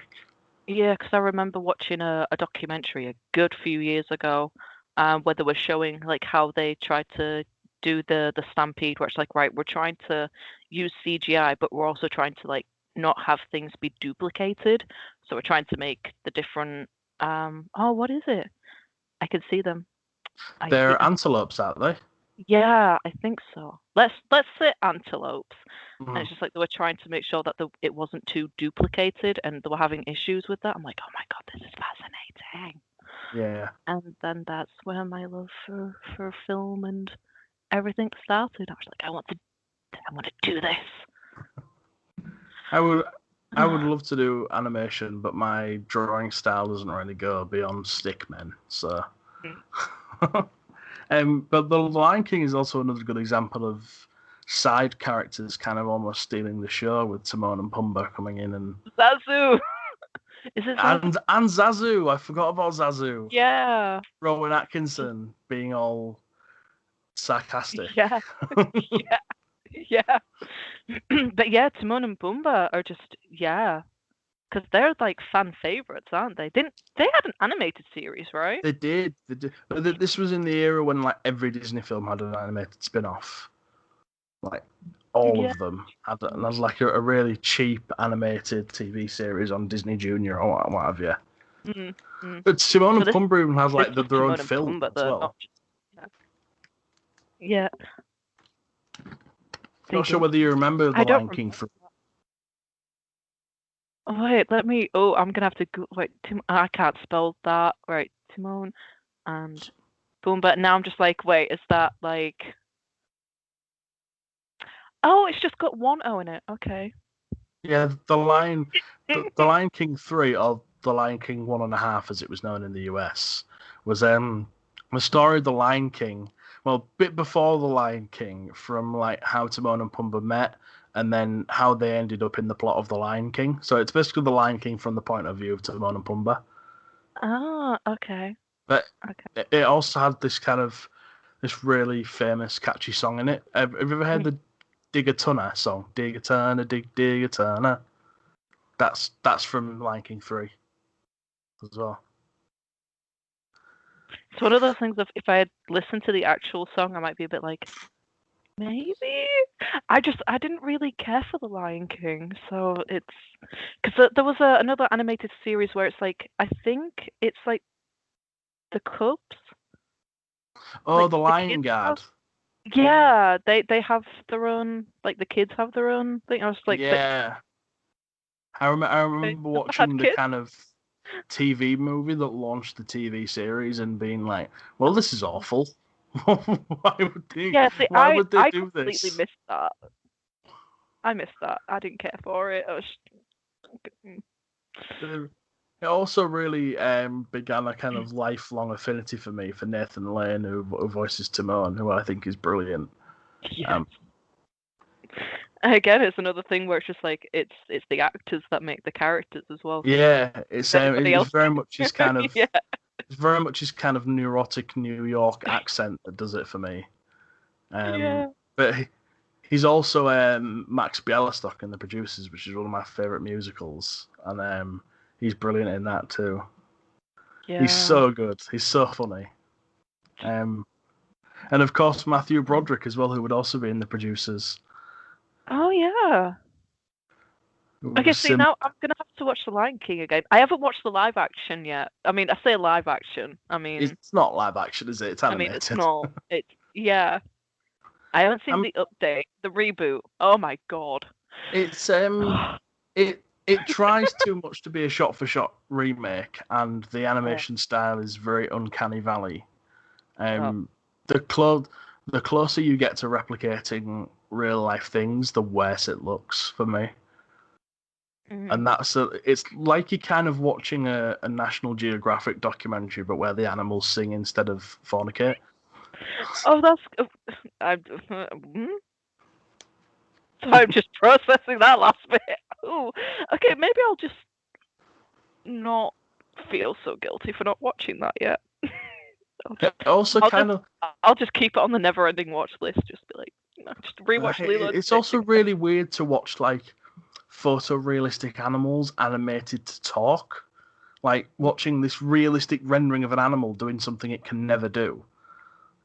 Yeah, because I remember watching a documentary a good few years ago, where they were showing like how they tried to do the stampede, where it's like, right, we're trying to use CGI, but we're also trying to like not have things be duplicated. So we're trying to make the different oh, what is it? I can see them. They're antelopes, aren't they? Yeah, I think so. Let's say antelopes. And Mm, it's just like they were trying to make sure that it wasn't too duplicated, and they were having issues with that. I'm like, oh my god, this is fascinating. yeah. And then that's where my love for film and everything started. I was like, I want to do this. I would I would love to do animation, but my drawing style doesn't really go beyond stickmen. So, but the Lion King is also another good example of side characters kind of almost stealing the show with Timon and Pumbaa coming in Zazu, is it Zazu? and Zazu. I forgot about Zazu. Yeah, Rowan Atkinson being all sarcastic. yeah, yeah, yeah. But yeah, Timon and Pumbaa are just yeah, because they're like fan favorites, aren't they? Didn't they had an animated series, right? They did. They did. But this was in the era when like every Disney film had an animated spin-off. Like all Yeah. of them had like a really cheap animated TV series on Disney Junior or what have you. Mm, mm. But Timon So and this Pumbaa even have this like was their own Timon and film Pumbaa, as though, not well. just yeah, they Not sure did. whether you remember The I don't Lion King remember. from. Oh, wait, let me. Oh, I'm gonna have to go. Wait, I can't spell that. Right, Timon and Pumbaa. Now I'm just like, wait, is that like? Oh, it's just got one O in it. Okay. Yeah, the Lion King 3 or The Lion King 1.5 as it was known in the US was the story of the Lion King. Well, a bit before the Lion King, from like how Timon and Pumbaa met, and then how they ended up in the plot of the Lion King. So it's basically the Lion King from the point of view of Timon and Pumbaa. Ah, okay, But okay. it also had this kind of this really famous, catchy song in it. Have you ever heard Mm. the Digger Tunner song? Digger Turner, Digger Turner. That's from Lion King 3 as well. It's one of those things of if I had listened to the actual song, I might be a bit like, maybe. I didn't really care for the Lion King, so it's because there was another animated series where it's like I think it's like the Cubs, Oh, like the the Lion kids have. Guard. Yeah, they have their own like the kids have their own thing. I was like, but Yeah, I they remember never had watching the kids. kind of TV movie that launched the TV series and being like, "Well, this is awful. Yeah, see, Why would they I do completely this?" missed that. I missed that. I didn't care for it. I was. It also really began a kind of lifelong affinity for me for Nathan Lane, who voices Timon, who I think is brilliant. Yeah. Again, it's another thing where it's just like it's the actors that make the characters as well. Yeah, it's Anybody else? very much his kind of Yeah. it's very much his kind of neurotic New York accent that does it for me. Yeah. But he's also Max Bialystock in The Producers, which is one of my favorite musicals, and he's brilliant in that too. He's Yeah. so good. He's so funny. Um, and of course Matthew Broderick as well, who would also be in The Producers. Oh yeah. Okay, see Sim- now I'm gonna have to watch The Lion King again. I haven't watched the live action yet. I mean, I say live action. it's not live action, is it? It's It's animated. not. It's yeah. I haven't seen Um, the update, the reboot. Oh my god. it's it tries too much to be a shot-for-shot remake, and the Oh, animation style is very uncanny valley. oh. Um, the the closer you get to replicating real life things, the worse it looks for me. Mm. And it's like you're kind of watching a National Geographic documentary, but where the animals sing instead of fornicate. Oh, that's. I'm. Hmm? So I'm just processing that last bit. Oh, okay. Maybe I'll just not feel so guilty for not watching that yet. I'll just, It also I'll just, kind of I'll just keep it on the never-ending watch list. Just be like, just rewatch Lilo and it's Stitch. also really weird to watch like photorealistic animals animated to talk. Like watching this realistic rendering of an animal doing something it can never do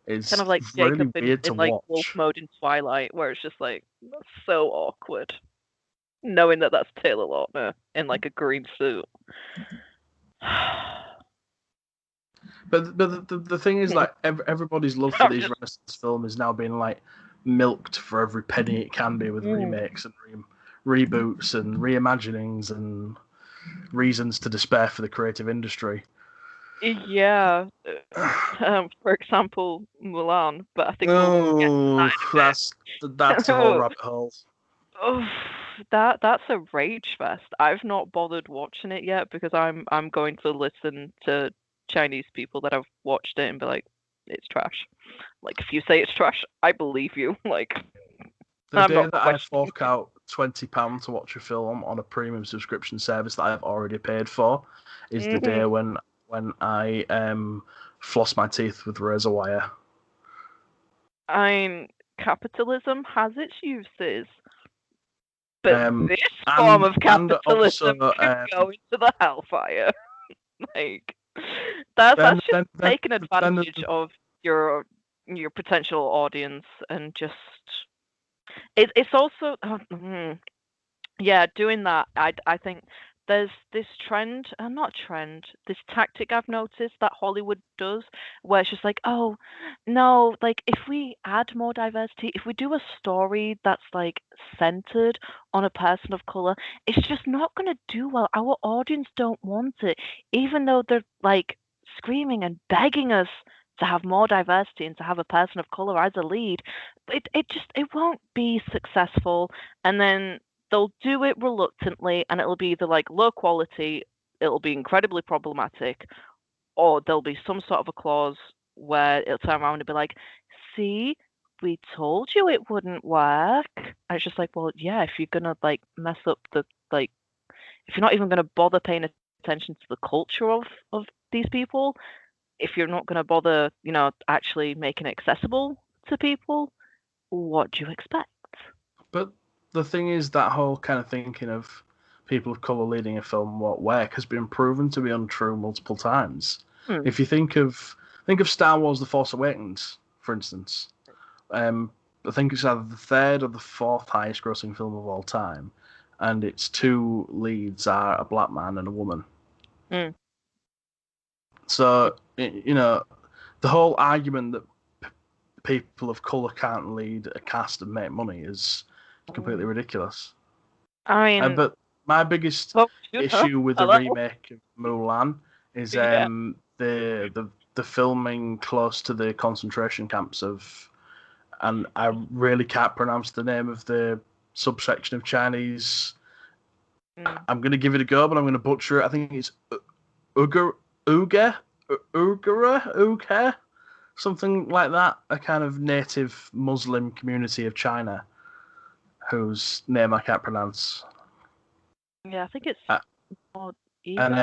Kind is of like Jacob really weird to in like wolf watch. mode in Twilight, where it's just like that's so awkward, knowing that that's Taylor Lautner in like a green suit. But the thing is, like everybody's love for I'm these just. Renaissance films is now being like milked for every penny it can be with Mm. remakes and reboots and reimaginings and reasons to despair for the creative industry. Yeah. For example, Mulan, but I think we'll get to Oh, that's a whole that rabbit hole. Oh, that's a rage fest. I've not bothered watching it yet because I'm going to listen to Chinese people that have watched it and be like, it's trash. Like if you say it's trash, I believe you. Like The I'm day not that I questioning fork it. out £20 to watch a film on a premium subscription service that I've already paid for is the day Mhm. when I floss my teeth with razor wire. I mean, capitalism has its uses, but Um, this form of and also capitalism can go into the hellfire. Like that's just then taking then advantage of your your potential audience and just it's also yeah, doing that. I think there's this trend, not trend, this tactic I've noticed that Hollywood does, where it's just like, oh, no, like if we add more diversity, if we do a story that's like centered on a person of color, it's just not gonna do well. Our audience don't want it, even though they're like screaming and begging us to have more diversity and to have a person of color as a lead. It won't be successful, and then they'll do it reluctantly and it'll be either like low quality, it'll be incredibly problematic, or there'll be some sort of a clause where it'll turn around and be like, see, we told you it wouldn't work. And it's just like, well, yeah, if you're gonna like mess up the like if you're not even gonna bother paying attention to the culture of these people, if you're not gonna bother, actually making it accessible to people, what do you expect? but the thing is that whole kind of thinking of people of color leading a film won't work has been proven to be untrue multiple times. Hmm. If you think of Star Wars: The Force Awakens, for instance, I think it's either the third or the fourth highest grossing film of all time, and its two leads are a black man and a woman. Hmm. So the whole argument that people of color can't lead a cast and make money is completely ridiculous. I mean, But my biggest well, issue with the hello. remake of Mulan is Yeah. the filming close to the concentration camps of, and I really can't pronounce the name of the subsection of Chinese I'm going to give it a go, but I'm going to butcher it. I think it's Uyghur, something like that. A kind of native Muslim community of China whose name I can't pronounce. Yeah, I think it's Uh, more and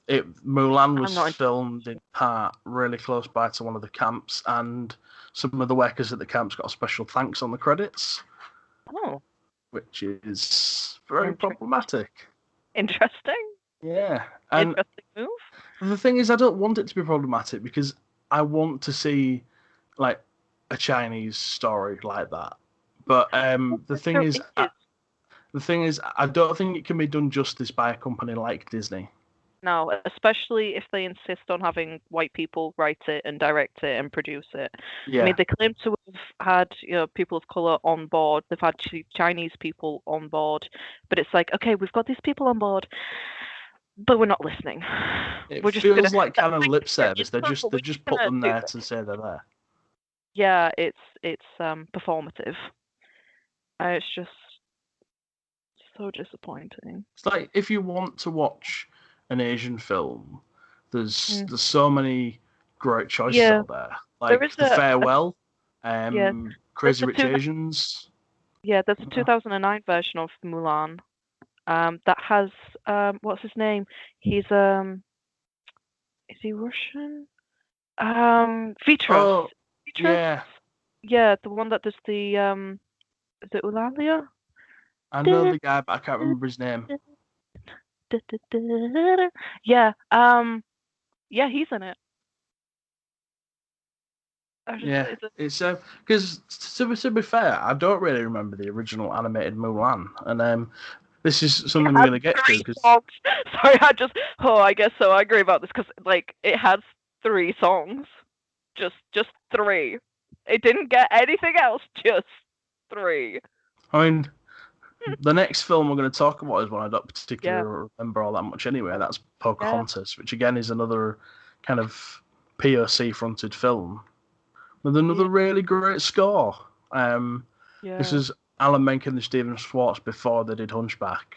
Igor. Mulan was I'm not. filmed in part really close by to one of the camps, and some of the workers at the camps got a special thanks on the credits, Oh, which is very inter- problematic. interesting. Yeah, and Interesting move. the thing is, I don't want it to be problematic because I want to see like a Chinese story like that. But There is. the thing is, I don't think it can be done justice by a company like Disney. No, especially if they insist on having white people write it and direct it and produce it. I mean, Yeah, they claim to have had, people of color on board. They've had Chinese people on board, but it's like, okay, we've got these people on board, but we're not listening. it We're just gonna. feels like kind of lip Yeah, service. it's true, but They we're just just put gonna them do there this. to say they're there. Yeah, it's performative. It's just so disappointing. It's like if you want to watch an Asian film, Mm. there's so many great choices Yeah, out there. there is Like The Farewell, yeah, there's Crazy a Rich two Asians. yeah, there's a You know? 2009 version of Mulan. That has what's his name? He's is he Russian? Vitros. Oh, Vitros? yeah, Yeah, the one that does the is it Eulalia? I know the guy, but I can't remember his name. Yeah, yeah, he's in it. I just Yeah, it's a, it's because to be fair, I don't really remember the original animated Mulan, and this is it something we're has gonna get to three because songs. Sorry, I guess so. I agree about this because like it has three songs, just three. It didn't get anything else, just three. I mean the next film we're going to talk about is one I don't Yeah, particularly remember all that much anyway. That's yeah, Pocahontas, which again is another kind of POC fronted film with another yeah, really great score. This yeah, is Alan Menken and Stephen Schwartz before they did Hunchback,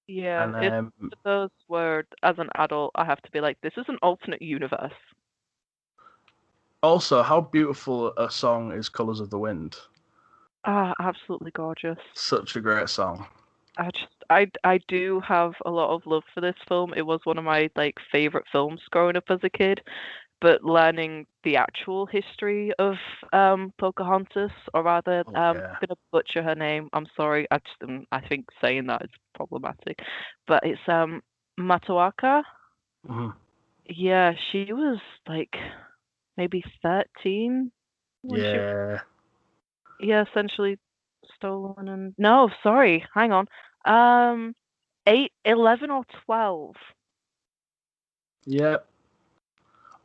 yeah. and It's those where, as an adult, I have to be like, this is an alternate universe. also how beautiful a song is "Colors of the Wind." Ah, absolutely gorgeous. Such a great song. I do have a lot of love for this film. It was one of my like favorite films growing up as a kid, but learning the actual history of Pocahontas, or rather, Oh yeah. gonna butcher her name. I'm sorry. I think saying that is problematic, but it's Matoaka. Mhm. Yeah, she was like maybe 13 when she, Yeah. yeah, essentially stolen. And no, sorry, hang on. 8, 11 or 12. Yeah.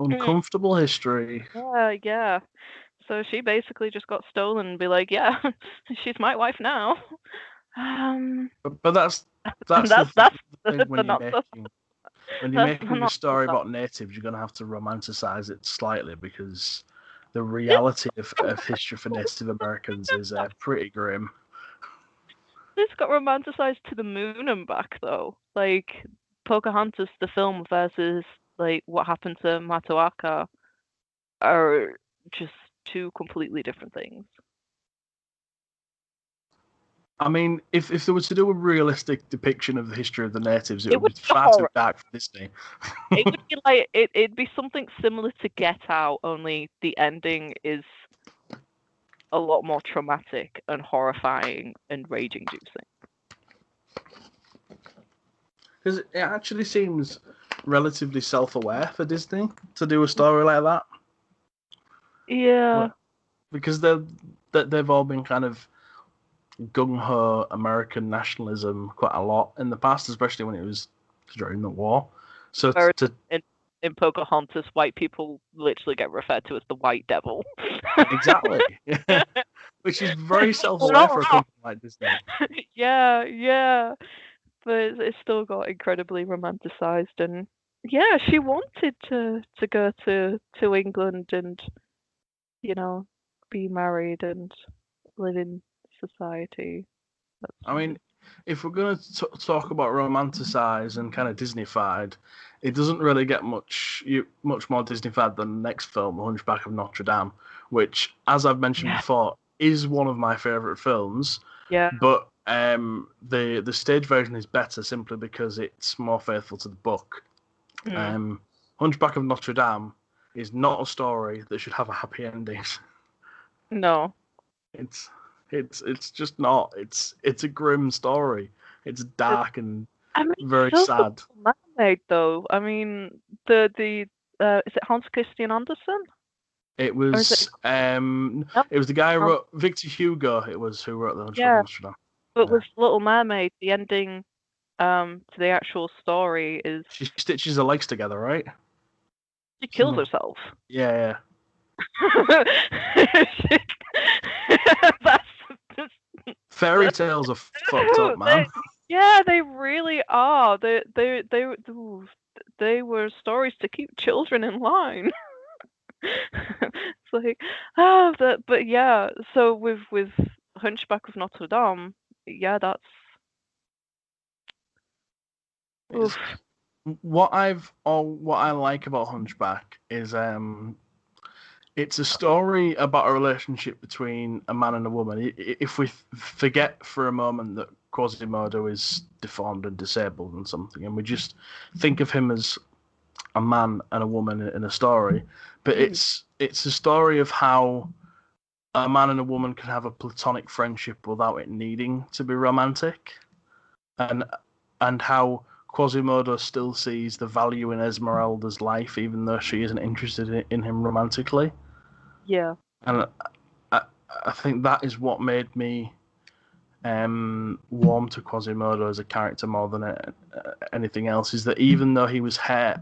Mm, Uncomfortable history. yeah, yeah. So she basically just got stolen and be like, yeah, she's my wife now. Um, But and that's that's the thing when the you're not so that's the making a not so story sad. about natives, you're gonna have to romanticize it slightly because the reality of history for Native Americans is pretty grim. This got romanticized to the moon and back though. Like Pocahontas, the film, versus like what happened to Matoaka are just two completely different things. I mean, if they were to do a realistic depiction of the history of the natives, it It would would be be far too horror. dark for Disney. It would be like it'd be something similar to Get Out, only the ending is a lot more traumatic and horrifying and rage inducing. Because it actually seems relatively self-aware for Disney to do a story like that. Yeah. Well, because they've all been kind of gung ho American nationalism quite a lot in the past, especially when it was during the war. So Whereas to in Pocahontas, white people literally get referred to as the white devil. exactly, which is very You're self-aware not for a wrong. company like Disney. Yeah, yeah. But it's still got incredibly romanticized, and yeah, she wanted to go to England and you know be married and live in society. I mean, if we're going to talk about romanticized and kind of Disneyfied, it doesn't really get much more Disneyfied than the next film, The Hunchback of Notre Dame, which, as I've mentioned Yeah. before, is one of my favorite films. Yeah. But the stage version is better simply because it's more faithful to the book. Mm. Hunchback of Notre Dame is not a story that should have a happy ending. No. It's it's just not. It's a grim story. It's dark and I mean, very so's the sad. Little Mermaid, though. I mean, the is it Hans Christian Andersen or is it? No. It was the guy who Um, wrote Victor Hugo. It was who wrote the Hunchback of yeah, Notre Dame. but Yeah, with Little Mermaid, the ending to the actual story is she stitches her legs together, right? she kills Something. herself. Yeah, That's fairy tales are fucked up, man. yeah, they really are. Ooh, they were stories to keep children in line. It's like, oh, but yeah. So with Hunchback of Notre Dame, yeah, that's It's oof. what I like about Hunchback is it's a story about a relationship between a man and a woman. If we forget for a moment that Quasimodo is deformed and disabled and something, and we just think of him as a man and a woman in a story, but Mm, it's a story of how a man and a woman can have a platonic friendship without it needing to be romantic, and how Quasimodo still sees the value in Esmeralda's life, even though she isn't interested in him romantically. yeah, And I, I think that is what made me warm to Quasimodo as a character more than anything else. Is that even though he was hurt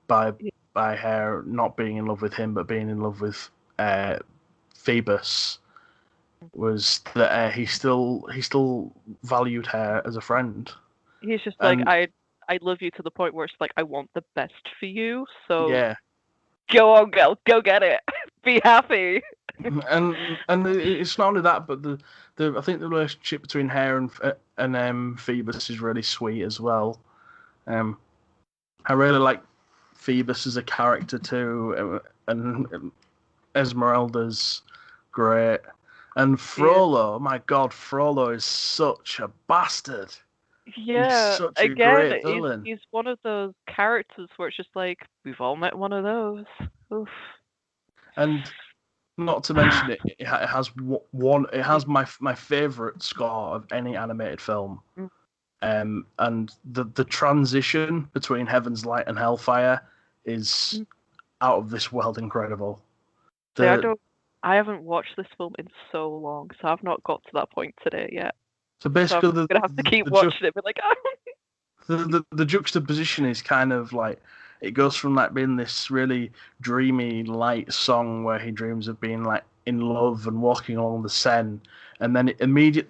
by yeah, her not being in love with him, but being in love with Phoebus, was that he still valued her as a friend. he's just like And I love you to the point where it's like I want the best for you. So yeah, go on, girl, go get it. Be happy. and it's not only that, but the I think the relationship between her and Phoebus is really sweet as well. Um, I really like Phoebus as a character too, and Esmeralda's great. And Yeah. Frollo, my God, Frollo is such a bastard. He's Yeah, such a again, great villain. he's one of those characters where it's just like we've all met one of those. Oof. And not to mention it has one. It Yeah. has my favorite score of any animated film. Mm. And the transition between Heaven's Light and Hellfire is Mm. out of this world incredible. See, The I haven't watched this film in so long, so I've not got to that point today yet. so So I'm basically gonna have to keep the watching it, but like, oh. the juxtaposition is kind of like it goes from like being this really dreamy light song where he dreams of being like in love and walking along the Seine, and then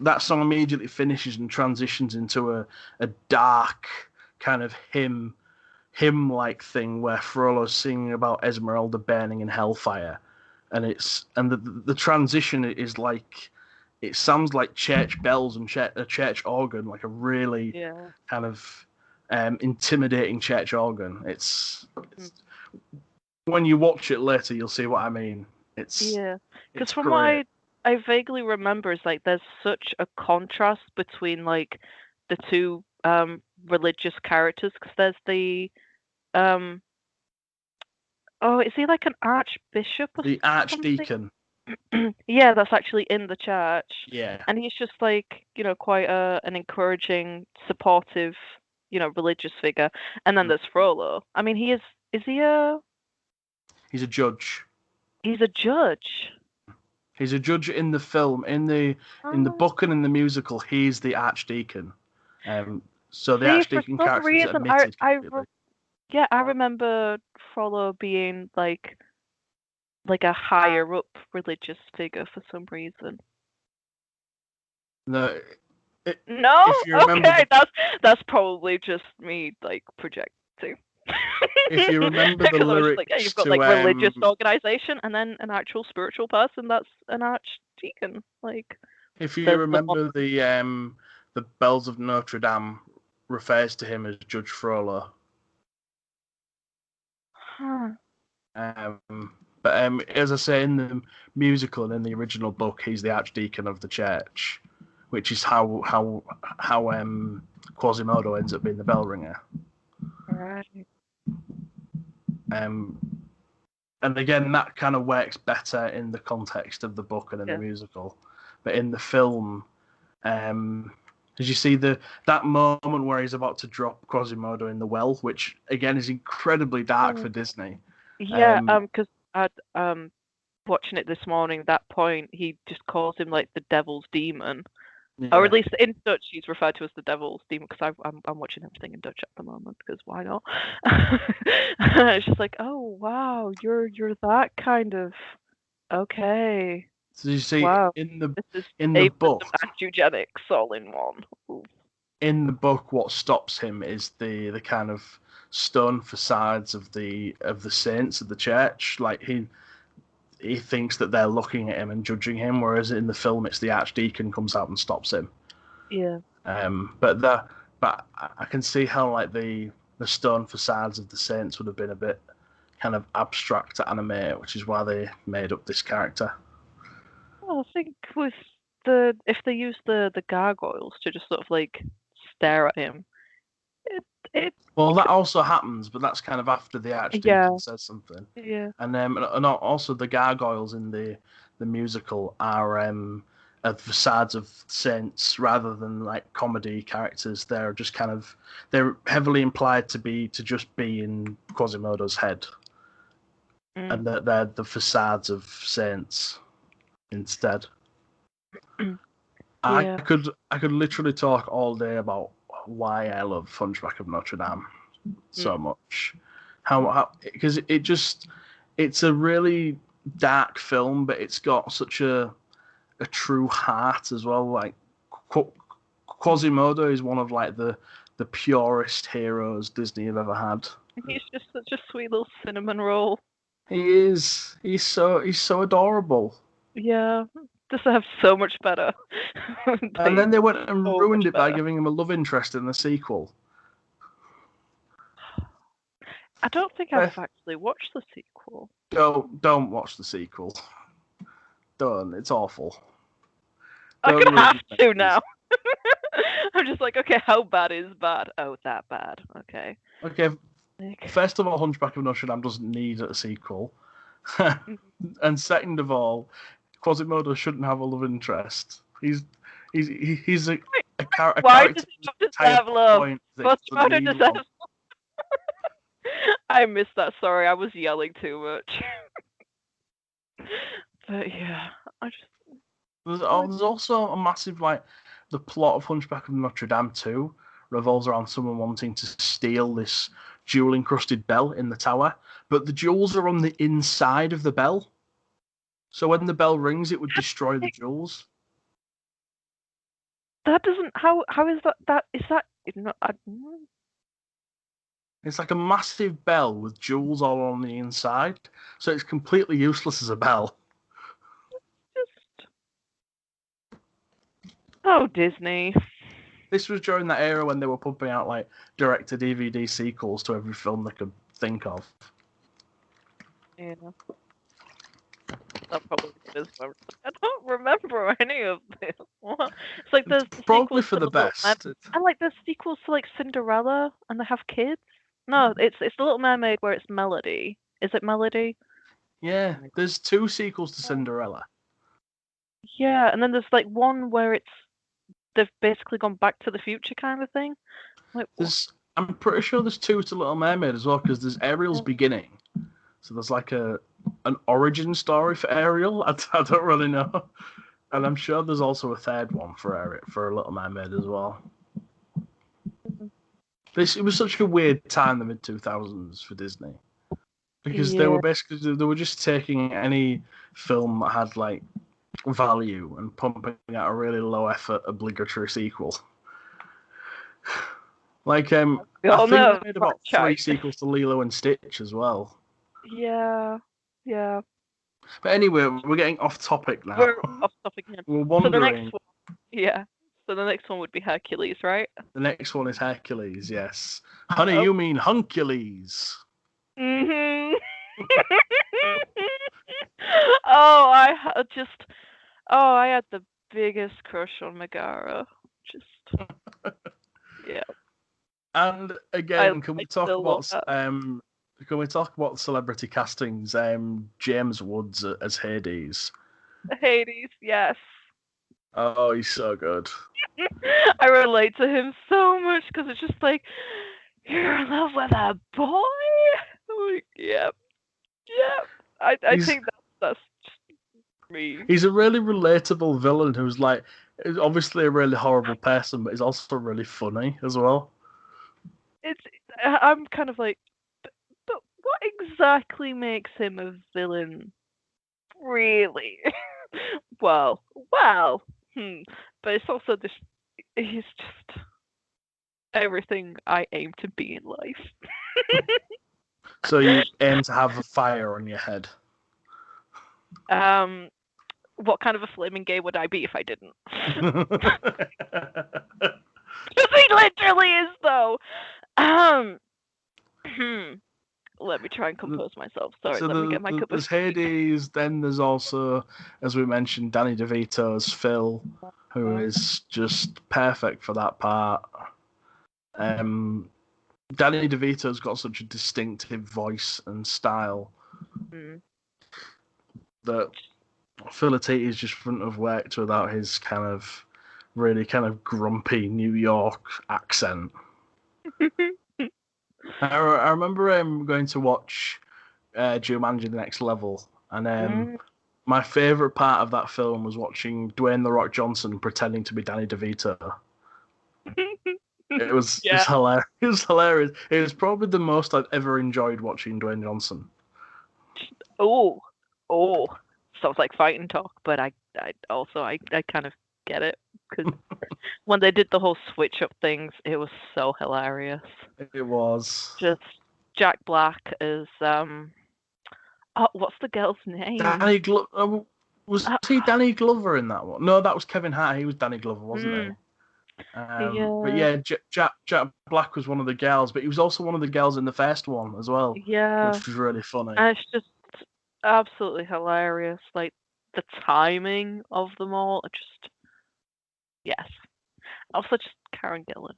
that song immediately finishes and transitions into a dark kind of hymn like thing where Frollo's singing about Esmeralda burning in hellfire, and the transition is like it sounds like church bells and a church organ, like a really Yeah. kind of intimidating church organ. Mm. It's when you watch it later, you'll see what I mean. It's Yeah. Because it's from what great. I vaguely remember is like there's such a contrast between like the two religious characters because there's the um oh, is he like an archbishop or The something? archdeacon, Yeah, that's actually in the church. yeah, And he's just like, quite an encouraging, supportive, religious figure. And then there's Frollo. I mean, is he he's a judge. he's a judge. He's a judge in the film, in the Oh. book and in the musical. He's the archdeacon. Um, so the See, for archdeacon some character is reason, admitted completely. yeah, I remember Frollo being like a higher up religious figure for some reason. No, No? if you remember Okay, that's probably just me like projecting. if you remember the Because I was just like, yeah, lyrics you've got to like religious organization and then an actual spiritual person that's an archdeacon. Like if you there's the one. remember the bells of Notre Dame refers to him as Judge Frollo. Huh. But as I say, in the musical and in the original book, he's the archdeacon of the church, which is how Quasimodo ends up being the bell ringer. Right. And again, that kind of works better in the context of the book and in the musical. But in the film, as you see that moment where he's about to drop Quasimodo in the well, which again is incredibly dark for Disney. Yeah, because I'd watching it this morning, that point he just calls him like the devil's demon. Yeah. Or at least in Dutch, he's referred to as the devil's demon because I'm watching everything in Dutch at the moment because why not? It's just like, oh wow, you're that kind of okay. So you see Wow, in the this is book ableism and eugenics all in one. Ooh. In the book, what stops him is the kind of stone facades of the saints of the church. Like he thinks that they're looking at him and judging him, whereas in the film, it's the archdeacon comes out and stops him. Yeah. But I can see how like the stone facades of the saints would have been a bit kind of abstract to animate, which is why they made up this character. Well, I think with if they use the gargoyles to just sort of like stare at him, it Well, that also happens, but that's kind of after the archdeacon says something. yeah. And also the gargoyles in the musical are facades of saints rather than like comedy characters. They're just kind of they're heavily implied to just be in Quasimodo's head, and they're the facades of saints instead. Yeah. I could literally talk all day about why I love Hunchback of Notre Dame so much. How because it's a really dark film, but it's got such a true heart as well. Like Quasimodo is one of like the purest heroes Disney have ever had. He's just such a sweet little cinnamon roll. He is. He's so adorable. Yeah. Deserves so much better. And then they went and ruined it by giving him a love interest in the sequel. I don't think I've actually watched the sequel. Don't watch the sequel. Don't. It's awful. I'm gonna have to now. I'm just like, okay, how bad is bad? Oh, that bad. Okay. Okay. First of all, Hunchback of Notre Dame doesn't need a sequel, and second of all, Quasimodo shouldn't have a love interest. He's a character. Why does he deserve love? Quasimodo deserves. I missed that. Sorry, I was yelling too much. But yeah, I just. There's also a massive like the plot of Hunchback of Notre Dame 2 revolves around someone wanting to steal this jewel-encrusted bell in the tower, but the jewels are on the inside of the bell. So when the bell rings, it would destroy the jewels. That doesn't. How is that? That is that. It's like a massive bell with jewels all on the inside, so it's completely useless as a bell. Oh, Disney. This was during that era when they were pumping out like direct-to-DVD sequels to every film they could think of. Yeah. That probably is. I don't remember any of this. What? It's like there's probably for the best. And like there's sequels to like Cinderella, and they have kids. No, it's the Little Mermaid where it's Melody. Is it Melody? Yeah, there's 2 sequels to Cinderella. Yeah, and then there's like one where they've basically gone back to the future kind of thing. Like, I'm pretty sure there's 2 to Little Mermaid as well, because there's Ariel's beginning. So there's like an origin story for Ariel. I don't really know. And I'm sure there's also a third one for Little Mermaid as well. It was such a weird time, the mid-2000s for Disney. Because they were just taking any film that had like value and pumping out a really low effort obligatory sequel. Like I think they made about 3 sequels to Lilo and Stitch as well. Yeah. But anyway, we're getting off topic now. We're off topic again. We're wondering. So the next one, yeah. So the next one would be Hercules, right? The next one is Hercules, yes. Honey, Oh. you mean Huncules. Mhm. Oh, I had the biggest crush on Megara. Just, yeah, And I again, I still love her. can we talk about celebrity castings? James Woods as Hades. Hades, yes. Oh, he's so good. I relate to him so much because it's just like, you're in love with a boy? I'm like, yep, yep. I He's think that's just me. he's a really relatable villain who's like is obviously a really horrible person, but he's also really funny as well. It's I'm kind of like, but what exactly makes him a villain? Really? well, well. Hmm. But it's also this. He's just everything I aim to be in life. So you aim to have a fire on your head. um, what kind of a flaming gay would I be if I didn't? Because he literally is, though. Um, let me try and compose myself. Sorry, So let me get my cup of there's tea. Hades, then there's also, as we mentioned, Danny DeVito as Phil, who is just perfect for that part. Um, Danny DeVito's got such a distinctive voice and style Mm. that Phil Attides just wouldn't have worked without his kind of really kind of grumpy New York accent. I remember going to watch Jumanji: The Next Level, and Mm. my favorite part of that film was watching Dwayne the Rock Johnson pretending to be Danny DeVito. Yeah. It's hilarious. It was hilarious. It was probably the most I've ever enjoyed watching Dwayne Johnson. Oh, oh, sounds like fighting talk, but I kind of get it because when they did the whole switch up things, it was so hilarious. It was Just Jack Black is oh, what's the girl's name? Danny Glover. Was Uh, he Danny Glover in that one? No, that was Kevin Hart. He was Danny Glover, wasn't he? mm, But yeah, yeah, Jack Black was one of the girls, but he was also one of the girls in the first one as well, yeah, which was really funny. and it's just absolutely hilarious. Like the timing of them all, are just yes. Also, just Karen Gillan.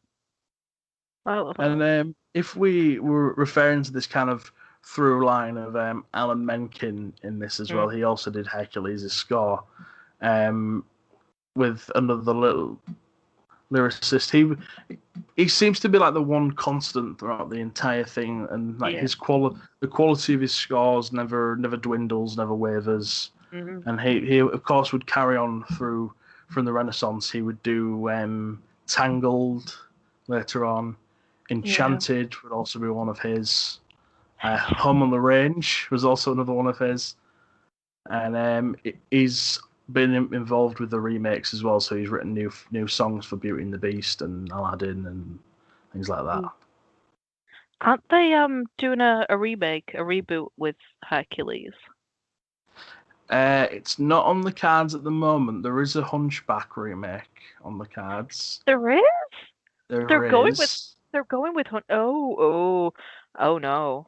I love her. And if we were referring to this kind of through line of Alan Menken in this as well, Mm, he also did Hercules' score um, with another little lyricist. He seems to be like the one constant throughout the entire thing, and like yeah. the quality of his scores never dwindles, never wavers. Hmm. And he of course would carry on through from the Renaissance. He would do Tangled later on. Yeah. Enchanted would also be one of his. Home on the Range was also another one of his. And he's been involved with the remakes as well. So he's written new songs for Beauty and the Beast and Aladdin and things like that. Mm. Aren't they doing a remake, a reboot with Hercules? It's not on the cards at the moment. There is a Hunchback remake on the cards. There is. They're There going with. is. They're going with. Oh no.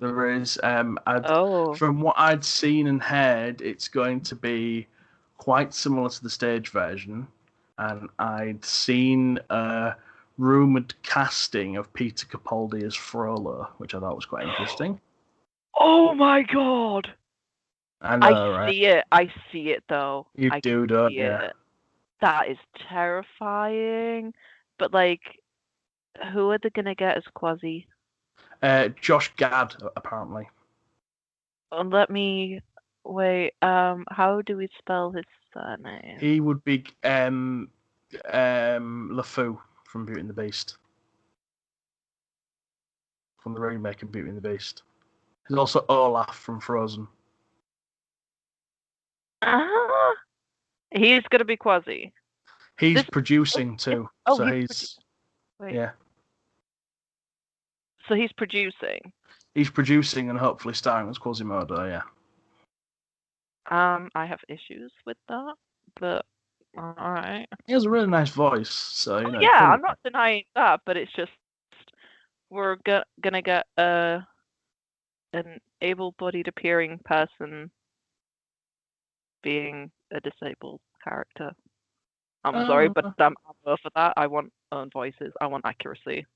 There is. Oh. From what I'd seen and heard, it's going to be quite similar to the stage version. And I'd seen a rumored casting of Peter Capaldi as Frollo, which I thought was quite interesting. Oh my God. I I know, right? see it. I see it though. You I do, don't see you? it. That is terrifying. But like, who are they gonna get as Quasi? Josh Gad, apparently. Let me wait. How do we spell his surname? He would be LeFou from Beauty and the Beast, from the remake of Beauty and the Beast. There's also Olaf from Frozen. Ah, he's gonna be Quasi. He's This. producing too, Oh, so he's wait. yeah, So he's producing. he's producing and hopefully starring as Quasimodo. Yeah, I have issues with that, but Alright. He has a really nice voice, so Oh it yeah, couldn't. I'm not denying that, but it's just we're gonna get an able-bodied appearing person being a disabled character. I'm sorry, but Uh, I'm over that. I want own voices. I want accuracy.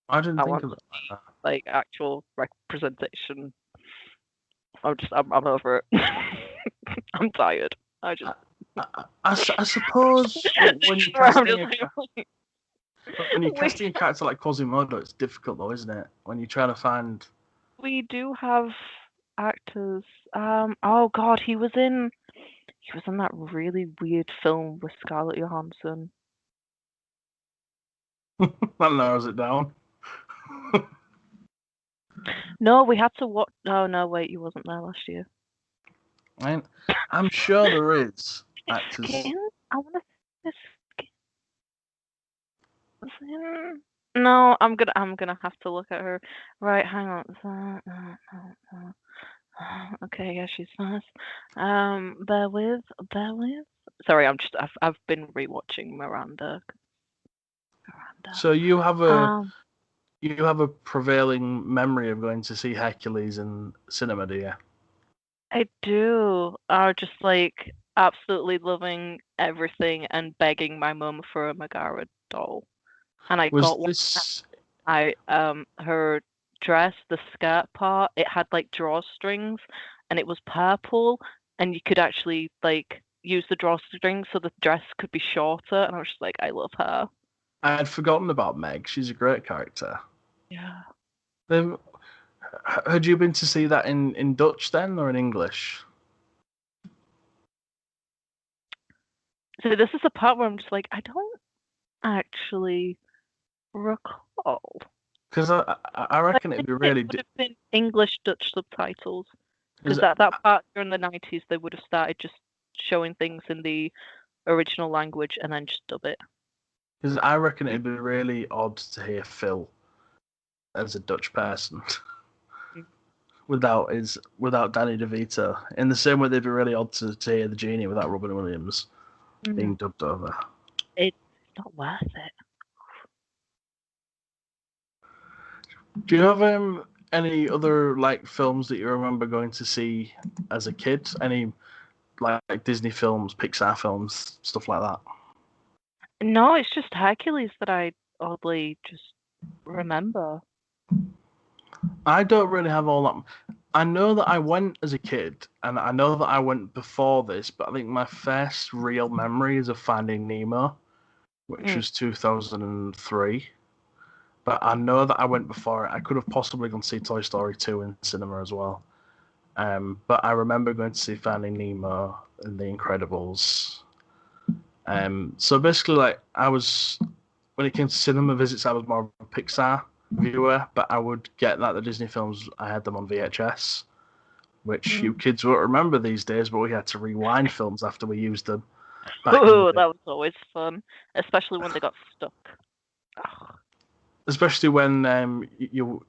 I didn't I think want of it like that. like actual representation. I'm over it. I'm tired. I just I suppose when you're I'm casting just a like, when you're we casting a character like Quasimodo, it's difficult though, isn't it? When you're trying to find. we do have actors. Oh God, he was in that really weird film with Scarlett Johansson. That narrows it down. No, we had to watch. Oh no, wait, he wasn't there last year. Right? I'm sure there is actors. Skin? I want to skin. No, I'm gonna have to look at her. Right, hang on. Okay, yeah, she's nice. Bear with. Sorry, I've been rewatching Miranda. Miranda. So Um, you have a prevailing memory of going to see Hercules in cinema, do you? I do. I just like absolutely loving everything and begging my mum for a Megara doll, and I Was got one. this I her dress, the skirt part, it had like drawstrings and it was purple and you could actually like use the drawstrings so the dress could be shorter and I was just like, I love her. I had forgotten about Meg. She's a great character. Yeah. Um, had you been to see that in Dutch then or in English? So this is the part where I'm just like, I don't actually recall. Because I I reckon it'd think be it really. would have been English Dutch subtitles because Because that part during the 90s they would have started just showing things in the original language and then just dub it. I reckon it'd be really odd to hear Phil as a Dutch person without Danny DeVito. In the same way, they'd be really odd to hear the genie without Robin Williams being Mm. dubbed over. It's not worth it. Do you have any other like films that you remember going to see as a kid? Any like Disney films, Pixar films, stuff like that? No, it's just Hercules that I oddly just remember. I don't really have all that. I know that I went as a kid, and I know that I went before this, but I think my first real memory is of Finding Nemo, which Mm. was 2003. But I know that I went before it. I could have possibly gone to see Toy Story 2 in cinema as well. But I remember going to see Finding Nemo and The Incredibles. So basically, like when it came to cinema visits, I was more of a Pixar viewer, but I would get like the Disney films. I had them on VHS, which you Mm. kids won't remember these days, but we had to rewind films after we used them back in the Ooh, day. that was always fun, especially when they got stuck. Ugh. Especially when you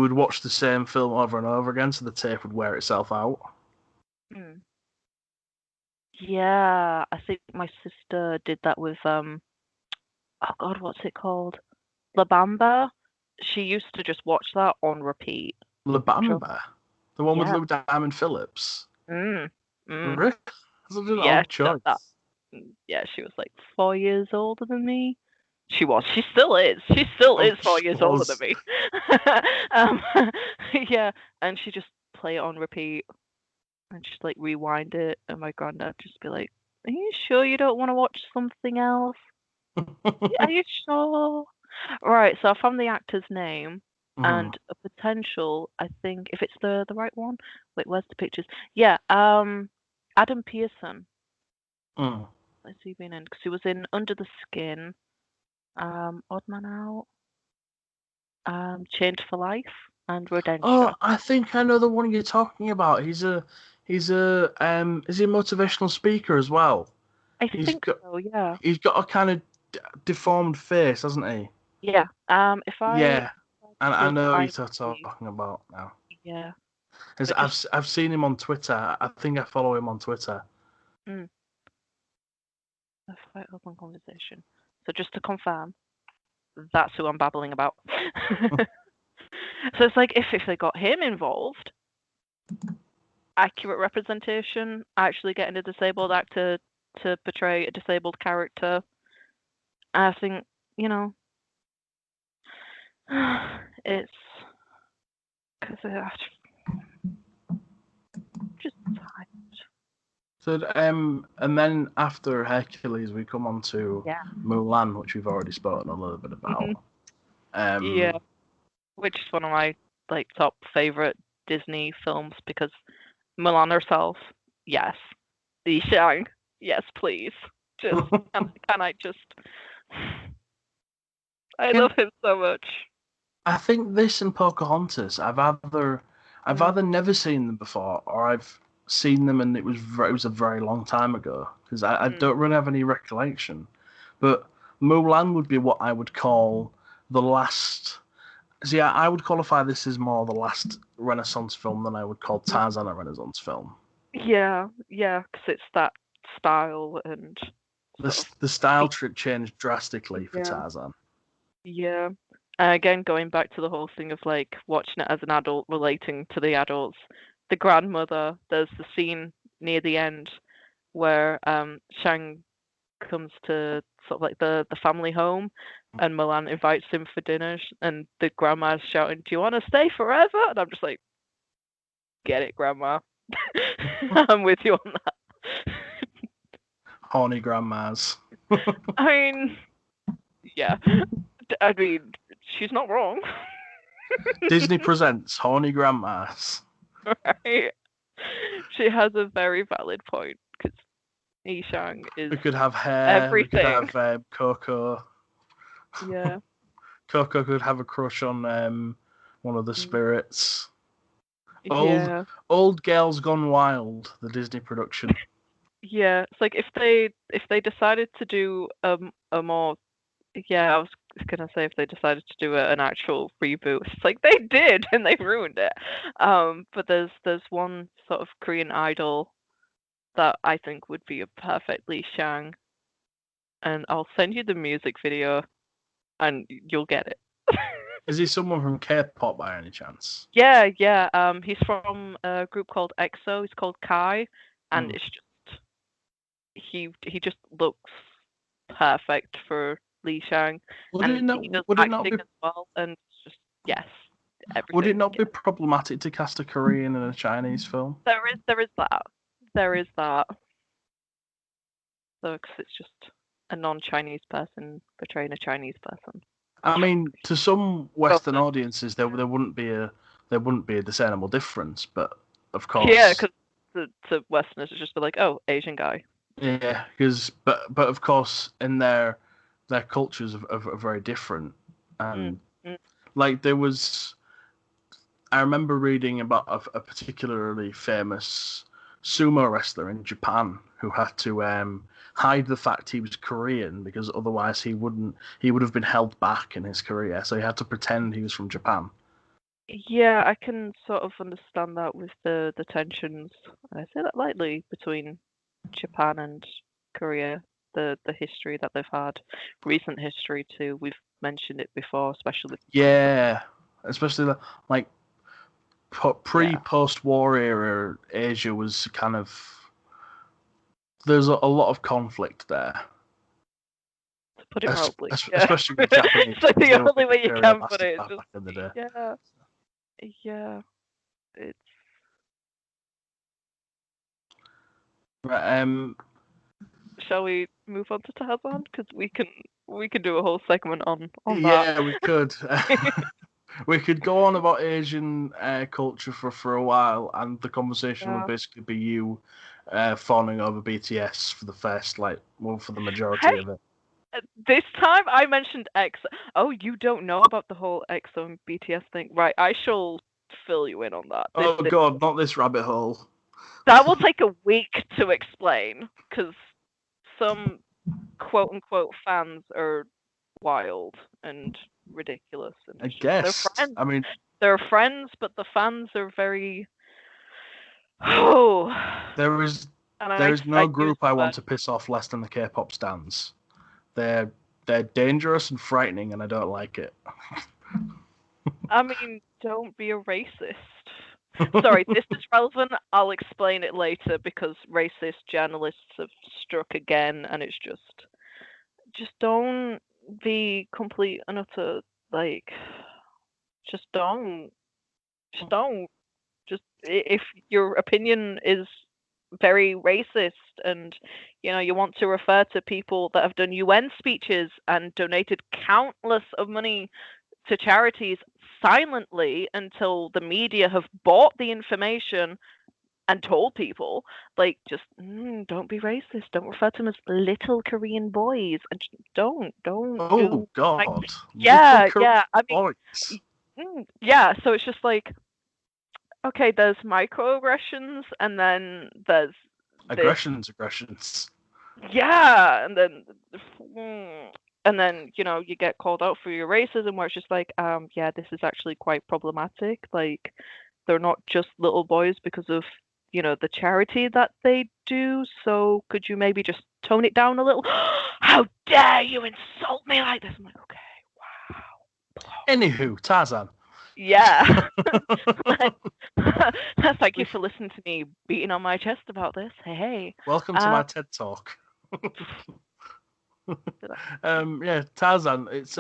would watch the same film over and over again, so the tape would wear itself out. Mm. Yeah, I think my sister did that with oh God, what's it called? La Bamba. She used to just watch that on repeat. La Dro- Bamba, the one with Yeah. Lou Diamond Phillips. Mm. Mm. Really? Such an Yeah, odd she does that. choice. Yeah, she was like 4 years older than me. She was. She still is. She still Oh, is four she years older than was. me. um, yeah, and she just play it on repeat and just like rewind it, and my granddad just be like, "Are you sure you don't want to watch something else? Are you sure?" Right. So I found the actor's name Mhm. and a potential. I think if it's the right one. Wait, where's the pictures? Yeah. Adam Pearson. Mm. Where's he been in? Because he was in Under the Skin, Odd Man Out, Chained for Life, and Oh, Rodentia. I think I know the one you're talking about. He's a is he a motivational speaker as well? I He's think got so, yeah. he's got a kind of deformed face, hasn't he? Yeah. If I Yeah, and I go to know what you're IMDb, talking about now. yeah. Because But just I've seen him on Twitter. I think I follow him on Twitter. mm, A fight open conversation. So just to confirm, that's who I'm babbling about. So it's like if they got him involved, accurate representation, actually getting a disabled actor to portray a disabled character, I think, you know, it's because just tired. So, and then after Hercules, we come on to Yeah. Mulan, which we've already spoken a little bit about. Yeah, which is one of my like top favorite Disney films because Mulan herself, yes. Li Xiang, yes, please. Just can I just? I love him so much. I think this and Pocahontas, I've either never seen them before, or I've seen them and it was a very long time ago because I don't really have any recollection. But Mulan would be what I would call the last. See, I would qualify this as more the last Renaissance film than I would call Tarzan a Renaissance film. Yeah, because it's that style and The style changed drastically for Tarzan. Yeah. Again, going back to the whole thing of like watching it as an adult, relating to the adults. The grandmother, there's the scene near the end where Shang comes to sort of like the family home and Milan invites him for dinner and the grandma's shouting, "Do you want to stay forever?" And I'm just like, get it, grandma. I'm with you on that. Horny grandmas. I mean, yeah. I mean, she's not wrong. Disney presents Horny Grandmas. Right? She has a very valid point because Ishang is We could have hair. everything. We could have Coco. Yeah. Coco could have a crush on one of the spirits. Yeah. Old Girls Gone Wild, the Disney production. Yeah. It's like if they decided to do a more I was gonna say if they decided to do an actual reboot, it's like they did and they ruined it. But there's one sort of Korean idol that I think would be a perfect Li Shang, and I'll send you the music video, and you'll get it. Is he someone from K-pop by any chance? Yeah. He's from a group called EXO. He's called Kai, and it's just he just looks perfect for Li Shang, and he does acting as well, and it's just yes, everything. Would it not be problematic to cast a Korean in a Chinese film? There is that. So because it's just a non-Chinese person portraying a Chinese person. I mean, to some Western audiences, there wouldn't be a discernible difference, but of course, yeah, because to Westerners it's just be like, oh, Asian guy. Yeah, but of course, in their cultures are very different, and like there was, I remember reading about a particularly famous sumo wrestler in Japan who had to hide the fact he was Korean because otherwise he would have been held back in his career. So he had to pretend he was from Japan. Yeah, I can sort of understand that with the tensions. I say that lightly between Japan and Korea. The history that they've had, recent history too. We've mentioned it before, especially. Yeah, especially like post-war era Asia was kind of there's a lot of conflict there. To put it mildly, especially with Japanese. It's like the only way you can put it. Back in the day. Yeah. It's right. Shall we move on to Tarzan? Because we can do a whole segment on that. Yeah, we could. We could go on about Asian culture for a while, and the conversation would basically be you fawning over BTS for the first, for the majority of it. This time I mentioned EXO. Oh, you don't know about the whole EXO and BTS thing, right? I shall fill you in on that. God, not this rabbit hole. That will take a week to explain, because some quote-unquote fans are wild and ridiculous. And I guess. They're friends. I mean, they're friends, but the fans are very... Oh. There is And There is I no use group I the want word. to piss off less than the K-pop stans. They're dangerous and frightening, and I don't like it. I mean, don't be a racist. Sorry, this is relevant. I'll explain it later because racist journalists have struck again, and it's just don't be complete and utter like just don't just don't just if your opinion is very racist and you want to refer to people that have done UN speeches and donated countless of money to charities silently until the media have bought the information and told people, like, just don't be racist. Don't refer to them as little Korean boys, and don't Oh do like, God, little yeah, Korean yeah. I mean, boys. yeah. So it's just like, okay, there's microaggressions, and then there's this, Aggressions. yeah, mm, and then you get called out for your racism, where it's just like, yeah, this is actually quite problematic. Like, they're not just little boys because of the charity that they do. So could you maybe just tone it down a little? How dare you insult me like this? I'm like, okay, wow, Anywho, Tarzan. yeah. Thank you for listening to me beating on my chest about this. Hey, Welcome to um, my TED Talk. Yeah, Tarzan. It's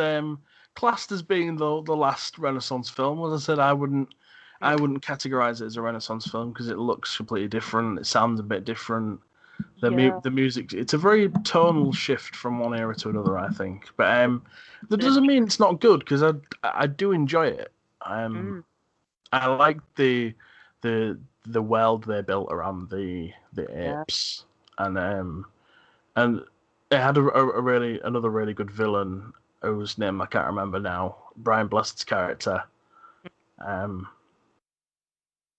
classed as being the last Renaissance film. As I said, I mm, wouldn't categorize it as a Renaissance film because it looks completely different. It sounds a bit different. yeah, The music, it's a very tonal shift from one era to another, I think. But that it, doesn't mean it's not good because I do enjoy it. mm, I like the world they built around the yeah, apes, and it had a really another really good villain whose name I can't remember now. Brian Blessed's character. Um,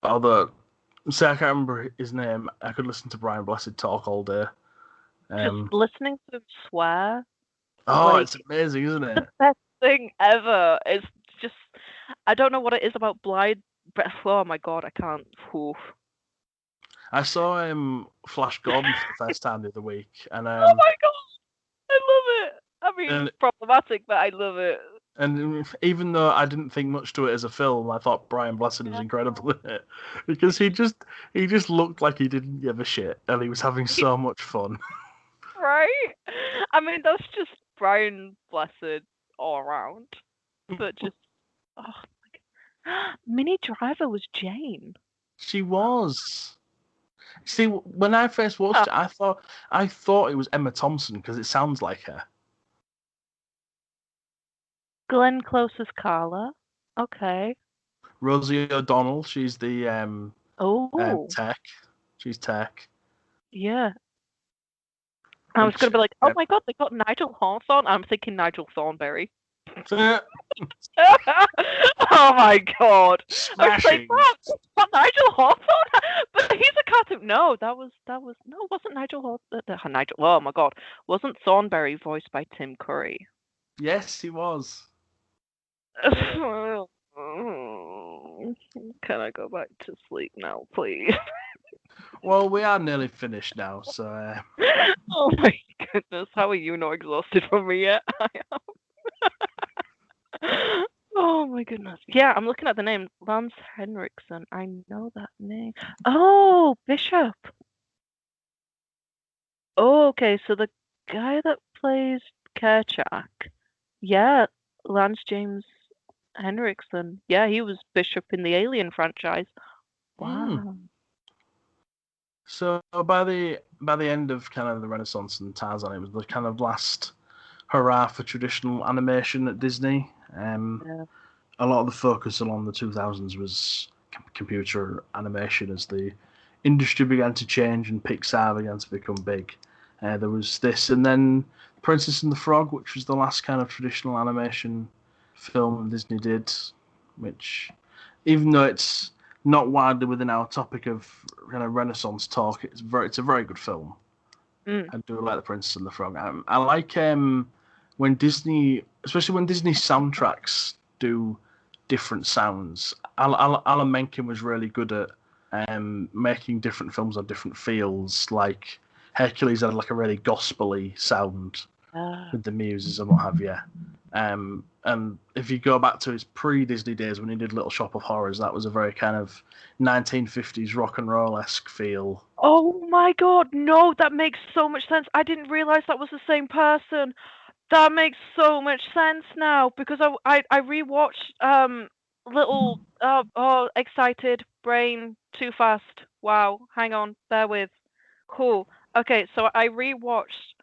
although say I can't remember his name, I could listen to Brian Blessed talk all day. just Um, listening to him swear, oh, like, it's amazing, isn't the it? best thing ever. It's just, I don't know what it is about blind, but oh my god, I can't. Oof. I saw Flash Gordon for the first time the other week, Oh my god, I love it. I mean, and problematic, but I love it. And even though I didn't think much to it as a film, I thought Brian Blessed was incredible in it because he just looked like he didn't give a shit and he was having so much fun. Right? I mean, that's just Brian Blessed all around. But just, oh my god. Minnie Driver was Jane. She was. See, when I first Oh, watched it, I thought it was Emma Thompson because it sounds like her. Glenn Close's Carla. Okay. Rosie O'Donnell, she's the Oh, tech. She's tech, yeah. I was which gonna be like, oh my god, they got Nigel Hawthorne. I'm thinking Nigel Thornberry. uh, Oh my god! I was like, smashing. what Nigel Hawthorne? But he's a cartoon. No, that was no, it wasn't Nigel Hawthorne. Nigel. Oh my god, wasn't Thornberry voiced by Tim Curry? Yes, he was. Can I go back to sleep now, please? Well, we are nearly finished now, so Oh my goodness, how are you not exhausted from me yet? I am. Oh my goodness. Yeah, I'm looking at the name. Lance Henriksen. I know that name. Oh, Bishop. Oh, okay. So the guy that plays Kerchak, yeah, Lance James Henriksen. Yeah, he was Bishop in the Alien franchise. mm. Wow. So by the end of kind of the Renaissance and Tarzan, it was the kind of last hurrah for traditional animation at Disney. Yeah. A lot of the focus along the 2000s was computer animation as the industry began to change and Pixar began to become big. There was this, and then Princess and the Frog, which was the last kind of traditional animation film Disney did, which, even though it's not widely within our topic of kind of Renaissance talk, it's a very good film. Mm. I do like the Princess and the Frog. I like when Disney, especially when Disney soundtracks do different sounds. Alan Menken was really good at making different films on different feels. Like Hercules had like a really gospelly sound with the muses and what have you. And if you go back to his pre-Disney days when he did Little Shop of Horrors, that was a very kind of 1950s rock and roll-esque feel. Oh my god, no, that makes so much sense. I didn't realize that was the same person. That makes so much sense now because I rewatched Little oh excited brain too fast. Wow, hang on, bear with. Cool. Okay, so I rewatched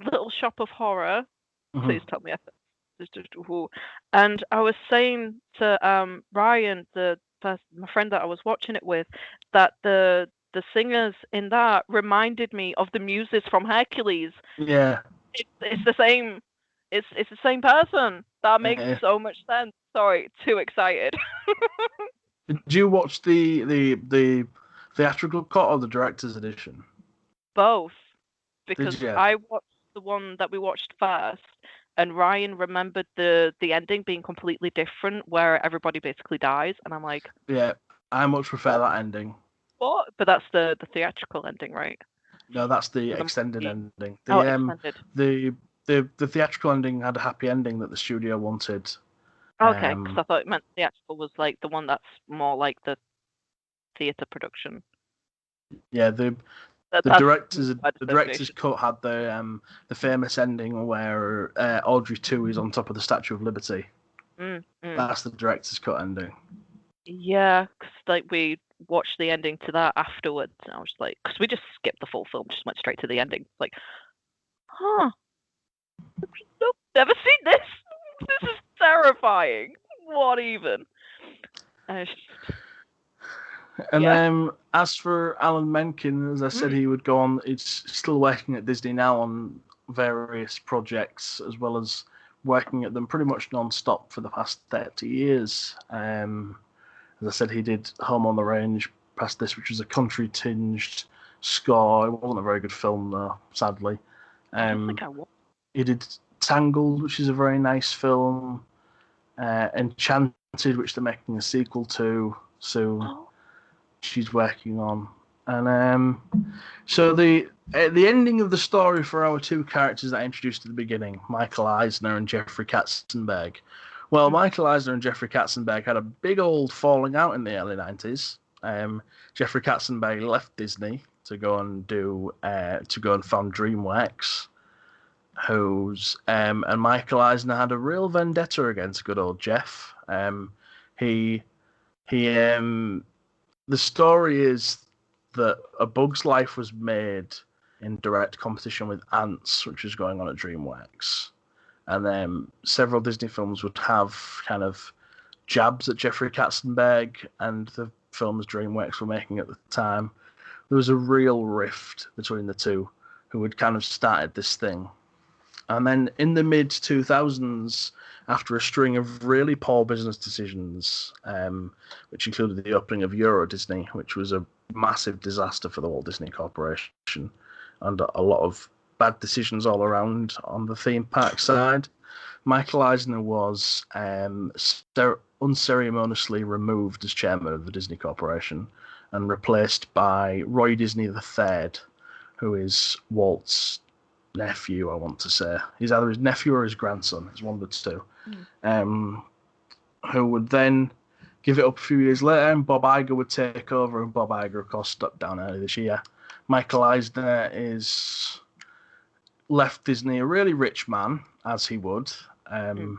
Little Shop of Horror. Mm-hmm. Please tell me if it's just who. And I was saying to Ryan, my friend that I was watching it with, that the singers in that reminded me of the muses from Hercules. Yeah. It's the same. It's the same person. That makes so much sense. Sorry, too excited. Did you watch the theatrical cut or the director's edition? Both, Did because you? I watched the one that we watched first, and Ryan remembered the ending being completely different, where everybody basically dies, and I'm like, Yeah, I much prefer what? that ending. What? But that's the theatrical ending, right? No, that's the For the extended movie. ending. Oh, extended. The the theatrical ending had a happy ending that the studio wanted. Okay, because Um, I thought it meant theatrical was like the one that's more like the theater production. yeah, That's bad the director's association. cut had the famous ending where Audrey 2 is on top of the Statue of Liberty. Mm, mm. That's the director's cut ending. Yeah, because like we watched the ending to that afterwards, and I was like, because we just skipped the full film, just went straight to the ending. It's like, huh, nope, never seen this. This is terrifying. What even? And it's just, And yeah. as for Alan Menken, as I said, Mm. he would go on. He's still working at Disney now on various projects, as well as working at them pretty much non-stop for the past 30 years. As I said, he did Home on the Range past this, which was a country-tinged score. It wasn't a very good film, though, sadly. I don't Um, think I watched. he did Tangled, which is a very nice film. Enchanted, which they're making a sequel to soon. Oh, She's working on, and so the ending of the story for our two characters that I introduced at the beginning, Michael Eisner and Jeffrey Katzenberg. Well, mm. Michael Eisner and Jeffrey Katzenberg had a big old falling out in the early 90s. Jeffrey Katzenberg left Disney to go and found DreamWorks, and Michael Eisner had a real vendetta against good old Jeff. He he The story is that A Bug's Life was made in direct competition with Ants, which was going on at DreamWorks. And then several Disney films would have kind of jabs at Jeffrey Katzenberg and the films DreamWorks were making at the time. There was a real rift between the two who had kind of started this thing. And then in the mid 2000s, after a string of really poor business decisions, which included the opening of Euro Disney, which was a massive disaster for the Walt Disney Corporation, and a lot of bad decisions all around on the theme park side, Michael Eisner was unceremoniously removed as chairman of the Disney Corporation and replaced by Roy Disney III, who is Walt's nephew, I want to say. He's either his nephew or his grandson. It's one of the two. Mm. Who would then give it up a few years later, and Bob Iger would take over, and Bob Iger, of course, stepped down early this year. Michael Eisner is left Disney a really rich man, as he would. Mm.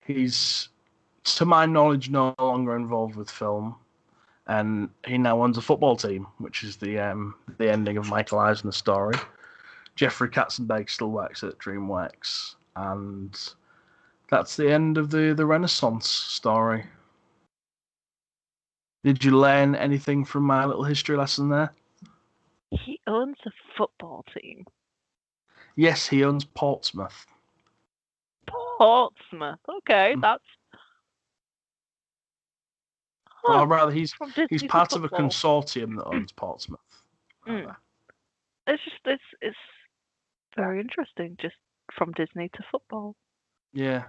He's, to my knowledge, no longer involved with film, and he now owns a football team, which is the ending of Michael Eisner's story. Jeffrey Katzenberg still works at DreamWorks, and that's the end of the Renaissance story. Did you learn anything from my little history lesson there? He owns a football team. Yes, he owns Portsmouth. Portsmouth. Okay, that's Or rather, from he's Disney for part of a football. consortium that owns Portsmouth. Mm. Rather. It's very interesting, just from Disney to football. Yeah,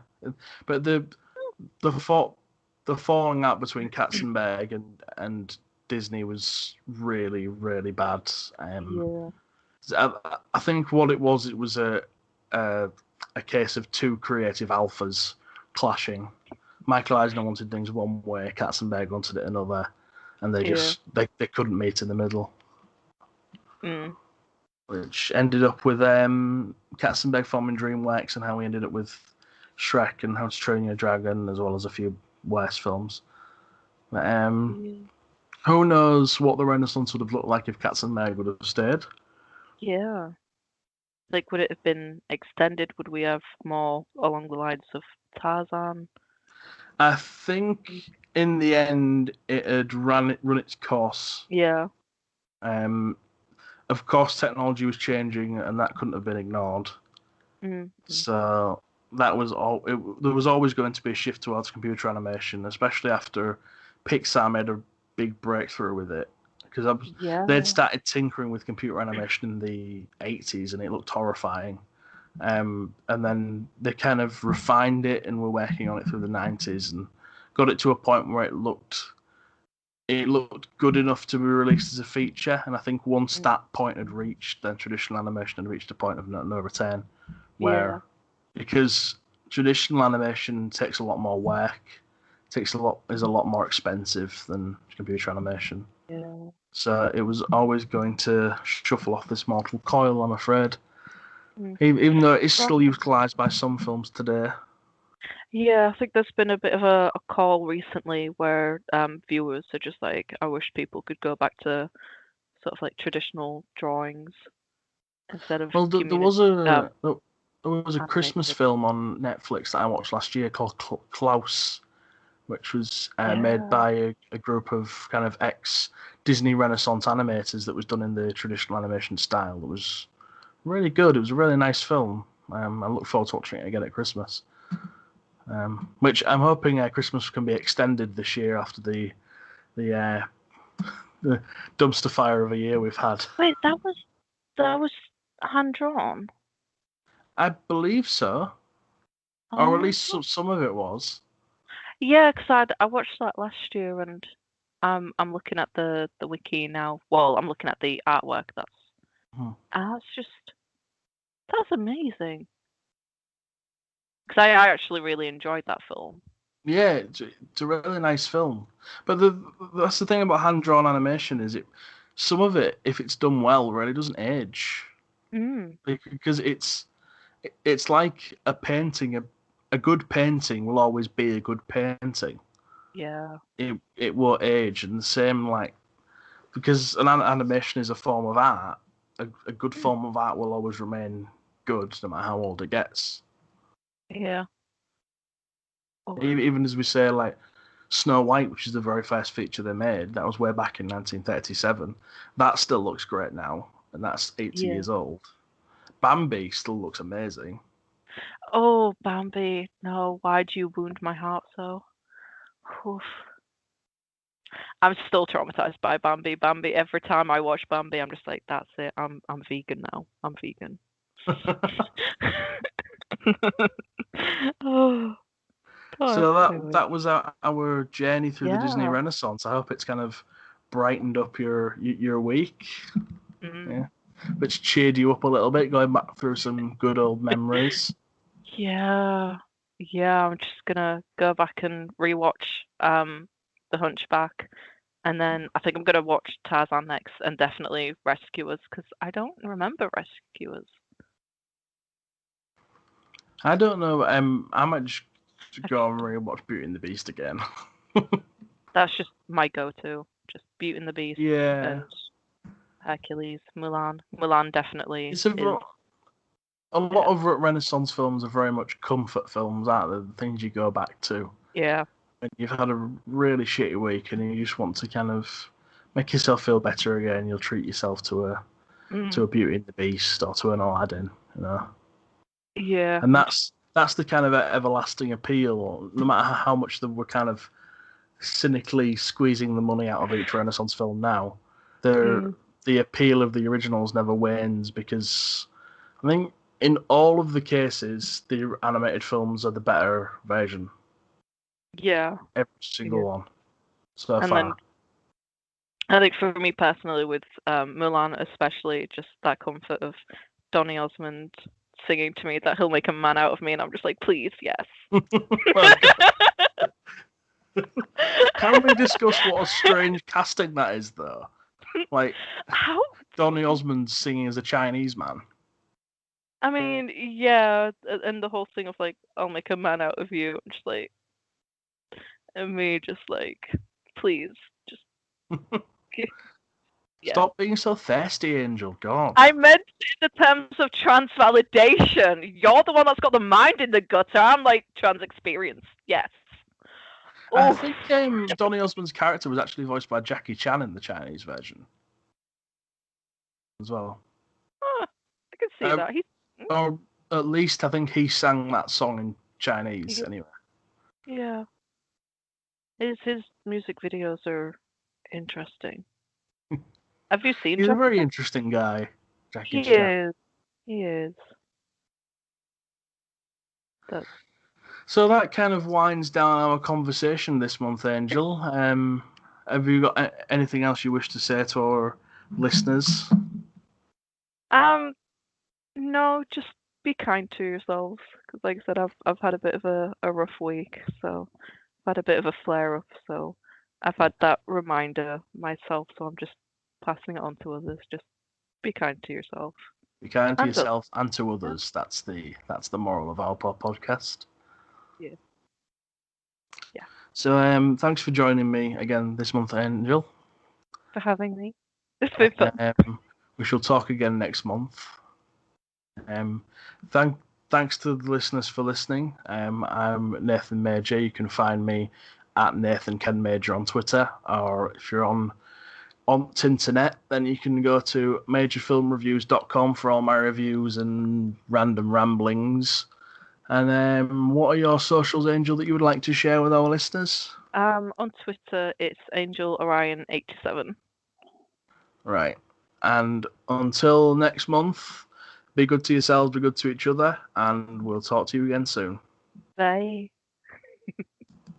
but the falling out between Katzenberg and Disney was really, really bad. Yeah. I think what it was a a case of two creative alphas clashing. Michael Eisner wanted things one way, Katzenberg wanted it another, and Yeah. they couldn't meet in the middle, Mm. which ended up with Katzenberg forming DreamWorks and how we ended up with Shrek and How to Train Your Dragon, as well as a few worse films. But, Yeah. who knows what the Renaissance would have looked like if Katzenberg would have stayed? Yeah. Like, would it have been extended? Would we have more along the lines of Tarzan? I think in the end it had run its course. Yeah. Um, of course, technology was changing, and that couldn't have been ignored. Mm. So that was all. There was always going to be a shift towards computer animation, especially after Pixar made a big breakthrough with it. Because they'd Yeah. started tinkering with computer animation in the 80s, and it looked horrifying. And then they kind of refined it, and were working on it through the 90s, and got it to a point where it looked good enough to be released as a feature. And I think once Mm. that point had reached, then traditional animation had reached a point of no return, Yeah. where because traditional animation takes a lot more work, is a lot more expensive than computer animation. Yeah. So it was always going to shuffle off this mortal coil, I'm afraid. Mm. Even though it is Well, still utilised by some films today. yeah, I think there's been a bit of a call recently where viewers are just like, I wish people could go back to sort of like traditional drawings instead of Well, community there was a Christmas animated. film on Netflix that I watched last year called Klaus, which was made Yeah. by a group of kind of ex Disney Renaissance animators that was done in the traditional animation style. It was really good. It was a really nice film. I look forward to watching it again at Christmas. Which I'm hoping Christmas can be extended this year after the dumpster fire of a year we've had. Wait, that was hand drawn. I believe so, or at Oh, least some of it was. yeah, 'cause I watched that last year and I'm looking at the wiki now. Well, I'm looking at the artwork. Hmm. It's just that's amazing. 'Cause I actually really enjoyed that film. Yeah, it's a really nice film. But that's the thing about hand drawn animation is some of it, if it's done well, really doesn't age Mm, because it's like a painting. A good painting will always be a good painting. yeah. It won't age, and the same like because animation is a form of art. A good Mm, form of art will always remain good, no matter how old it gets. yeah. Oh, Even as we say, like Snow White, which is the very first feature they made, that was way back in 1937. That still looks great now, and that's 80 yeah. years old. Bambi still looks amazing. Oh, Bambi. No, why'd you wound my heart so? Oof. I'm still traumatized by Bambi. Bambi. Every time I watch Bambi, I'm just like, that's it. I'm vegan now. I'm vegan. Oh, So anyway. that was our journey through the Disney Yeah. Renaissance. I hope it's kind of brightened up your week, Mm. yeah, which cheered you up a little bit, going back through some good old memories. Yeah. Yeah, I'm just gonna go back and rewatch The Hunchback, and then I think I'm gonna watch Tarzan next, and definitely Rescuers because I don't remember Rescuers. I don't know. I might just go and rewatch Beauty and the Beast again. That's just my go-to. Just Beauty and the Beast Yeah, and Hercules, Mulan. Mulan definitely it's is. a lot Yeah. of Renaissance films are very much comfort films, aren't they? The things you go back to Yeah. when you've had a really shitty week and you just want to kind of make yourself feel better again. You'll treat yourself to Mm. a Beauty and the Beast or to an Aladdin, you know. Yeah. And that's the kind of everlasting appeal. No matter how much they were kind of cynically squeezing the money out of each Renaissance film now, Mm. the appeal of the originals never wanes because I think in all of the cases, the animated films are the better version. Yeah. Every Yeah. single one so And then far. I think for me personally, with Mulan especially, just that comfort of Donny Osmond singing to me that he'll make a man out of me, and I'm just like, please, yes. Oh, God. Can we discuss what a strange casting that is, though? Like, How? Donny Osmond singing as a Chinese man. I mean, yeah, and the whole thing of like, I'll make a man out of you. I'm just like, and me just like, please, just yeah. Stop being so thirsty, Angel. God. I meant in the terms of trans validation. You're the one that's got the mind in the gutter. I'm like trans experience. Yes. I Oof. think Donny Osmond's character was actually voiced by Jackie Chan in the Chinese version as well. I can see that. He's Or at least I think he sang that song in Chinese anyway. yeah. His music videos are interesting. Have you seen He's a Jackie very Chan? interesting guy, Jackie He Chan. is. He is. That's So that kind of winds down our conversation this month, Angel. Have you got anything else you wish to say to our listeners? no, just be kind to yourselves. Because, like I said, I've had a bit of a rough week, so I've had a bit of a flare up. So I've had that reminder myself. So I'm just passing it on to others. Just be kind to yourself Be kind to and others. yourself and to Yeah. others. That's the moral of our podcast. Yeah. Yeah. So thanks for joining me again this month, Angel. For having me. It's been fun. We shall talk again next month. Um, thanks to the listeners for listening. I'm Nathan Major. You can find me at Nathan Ken Major on Twitter, or if you're on Tinternet, then you can go to majorfilmreviews.com for all my reviews and random ramblings. And what are your socials, Angel, that you would like to share with our listeners? On Twitter, it's Angel Orion 87. Right. And until next month, be good to yourselves, be good to each other, and we'll talk to you again soon. Bye.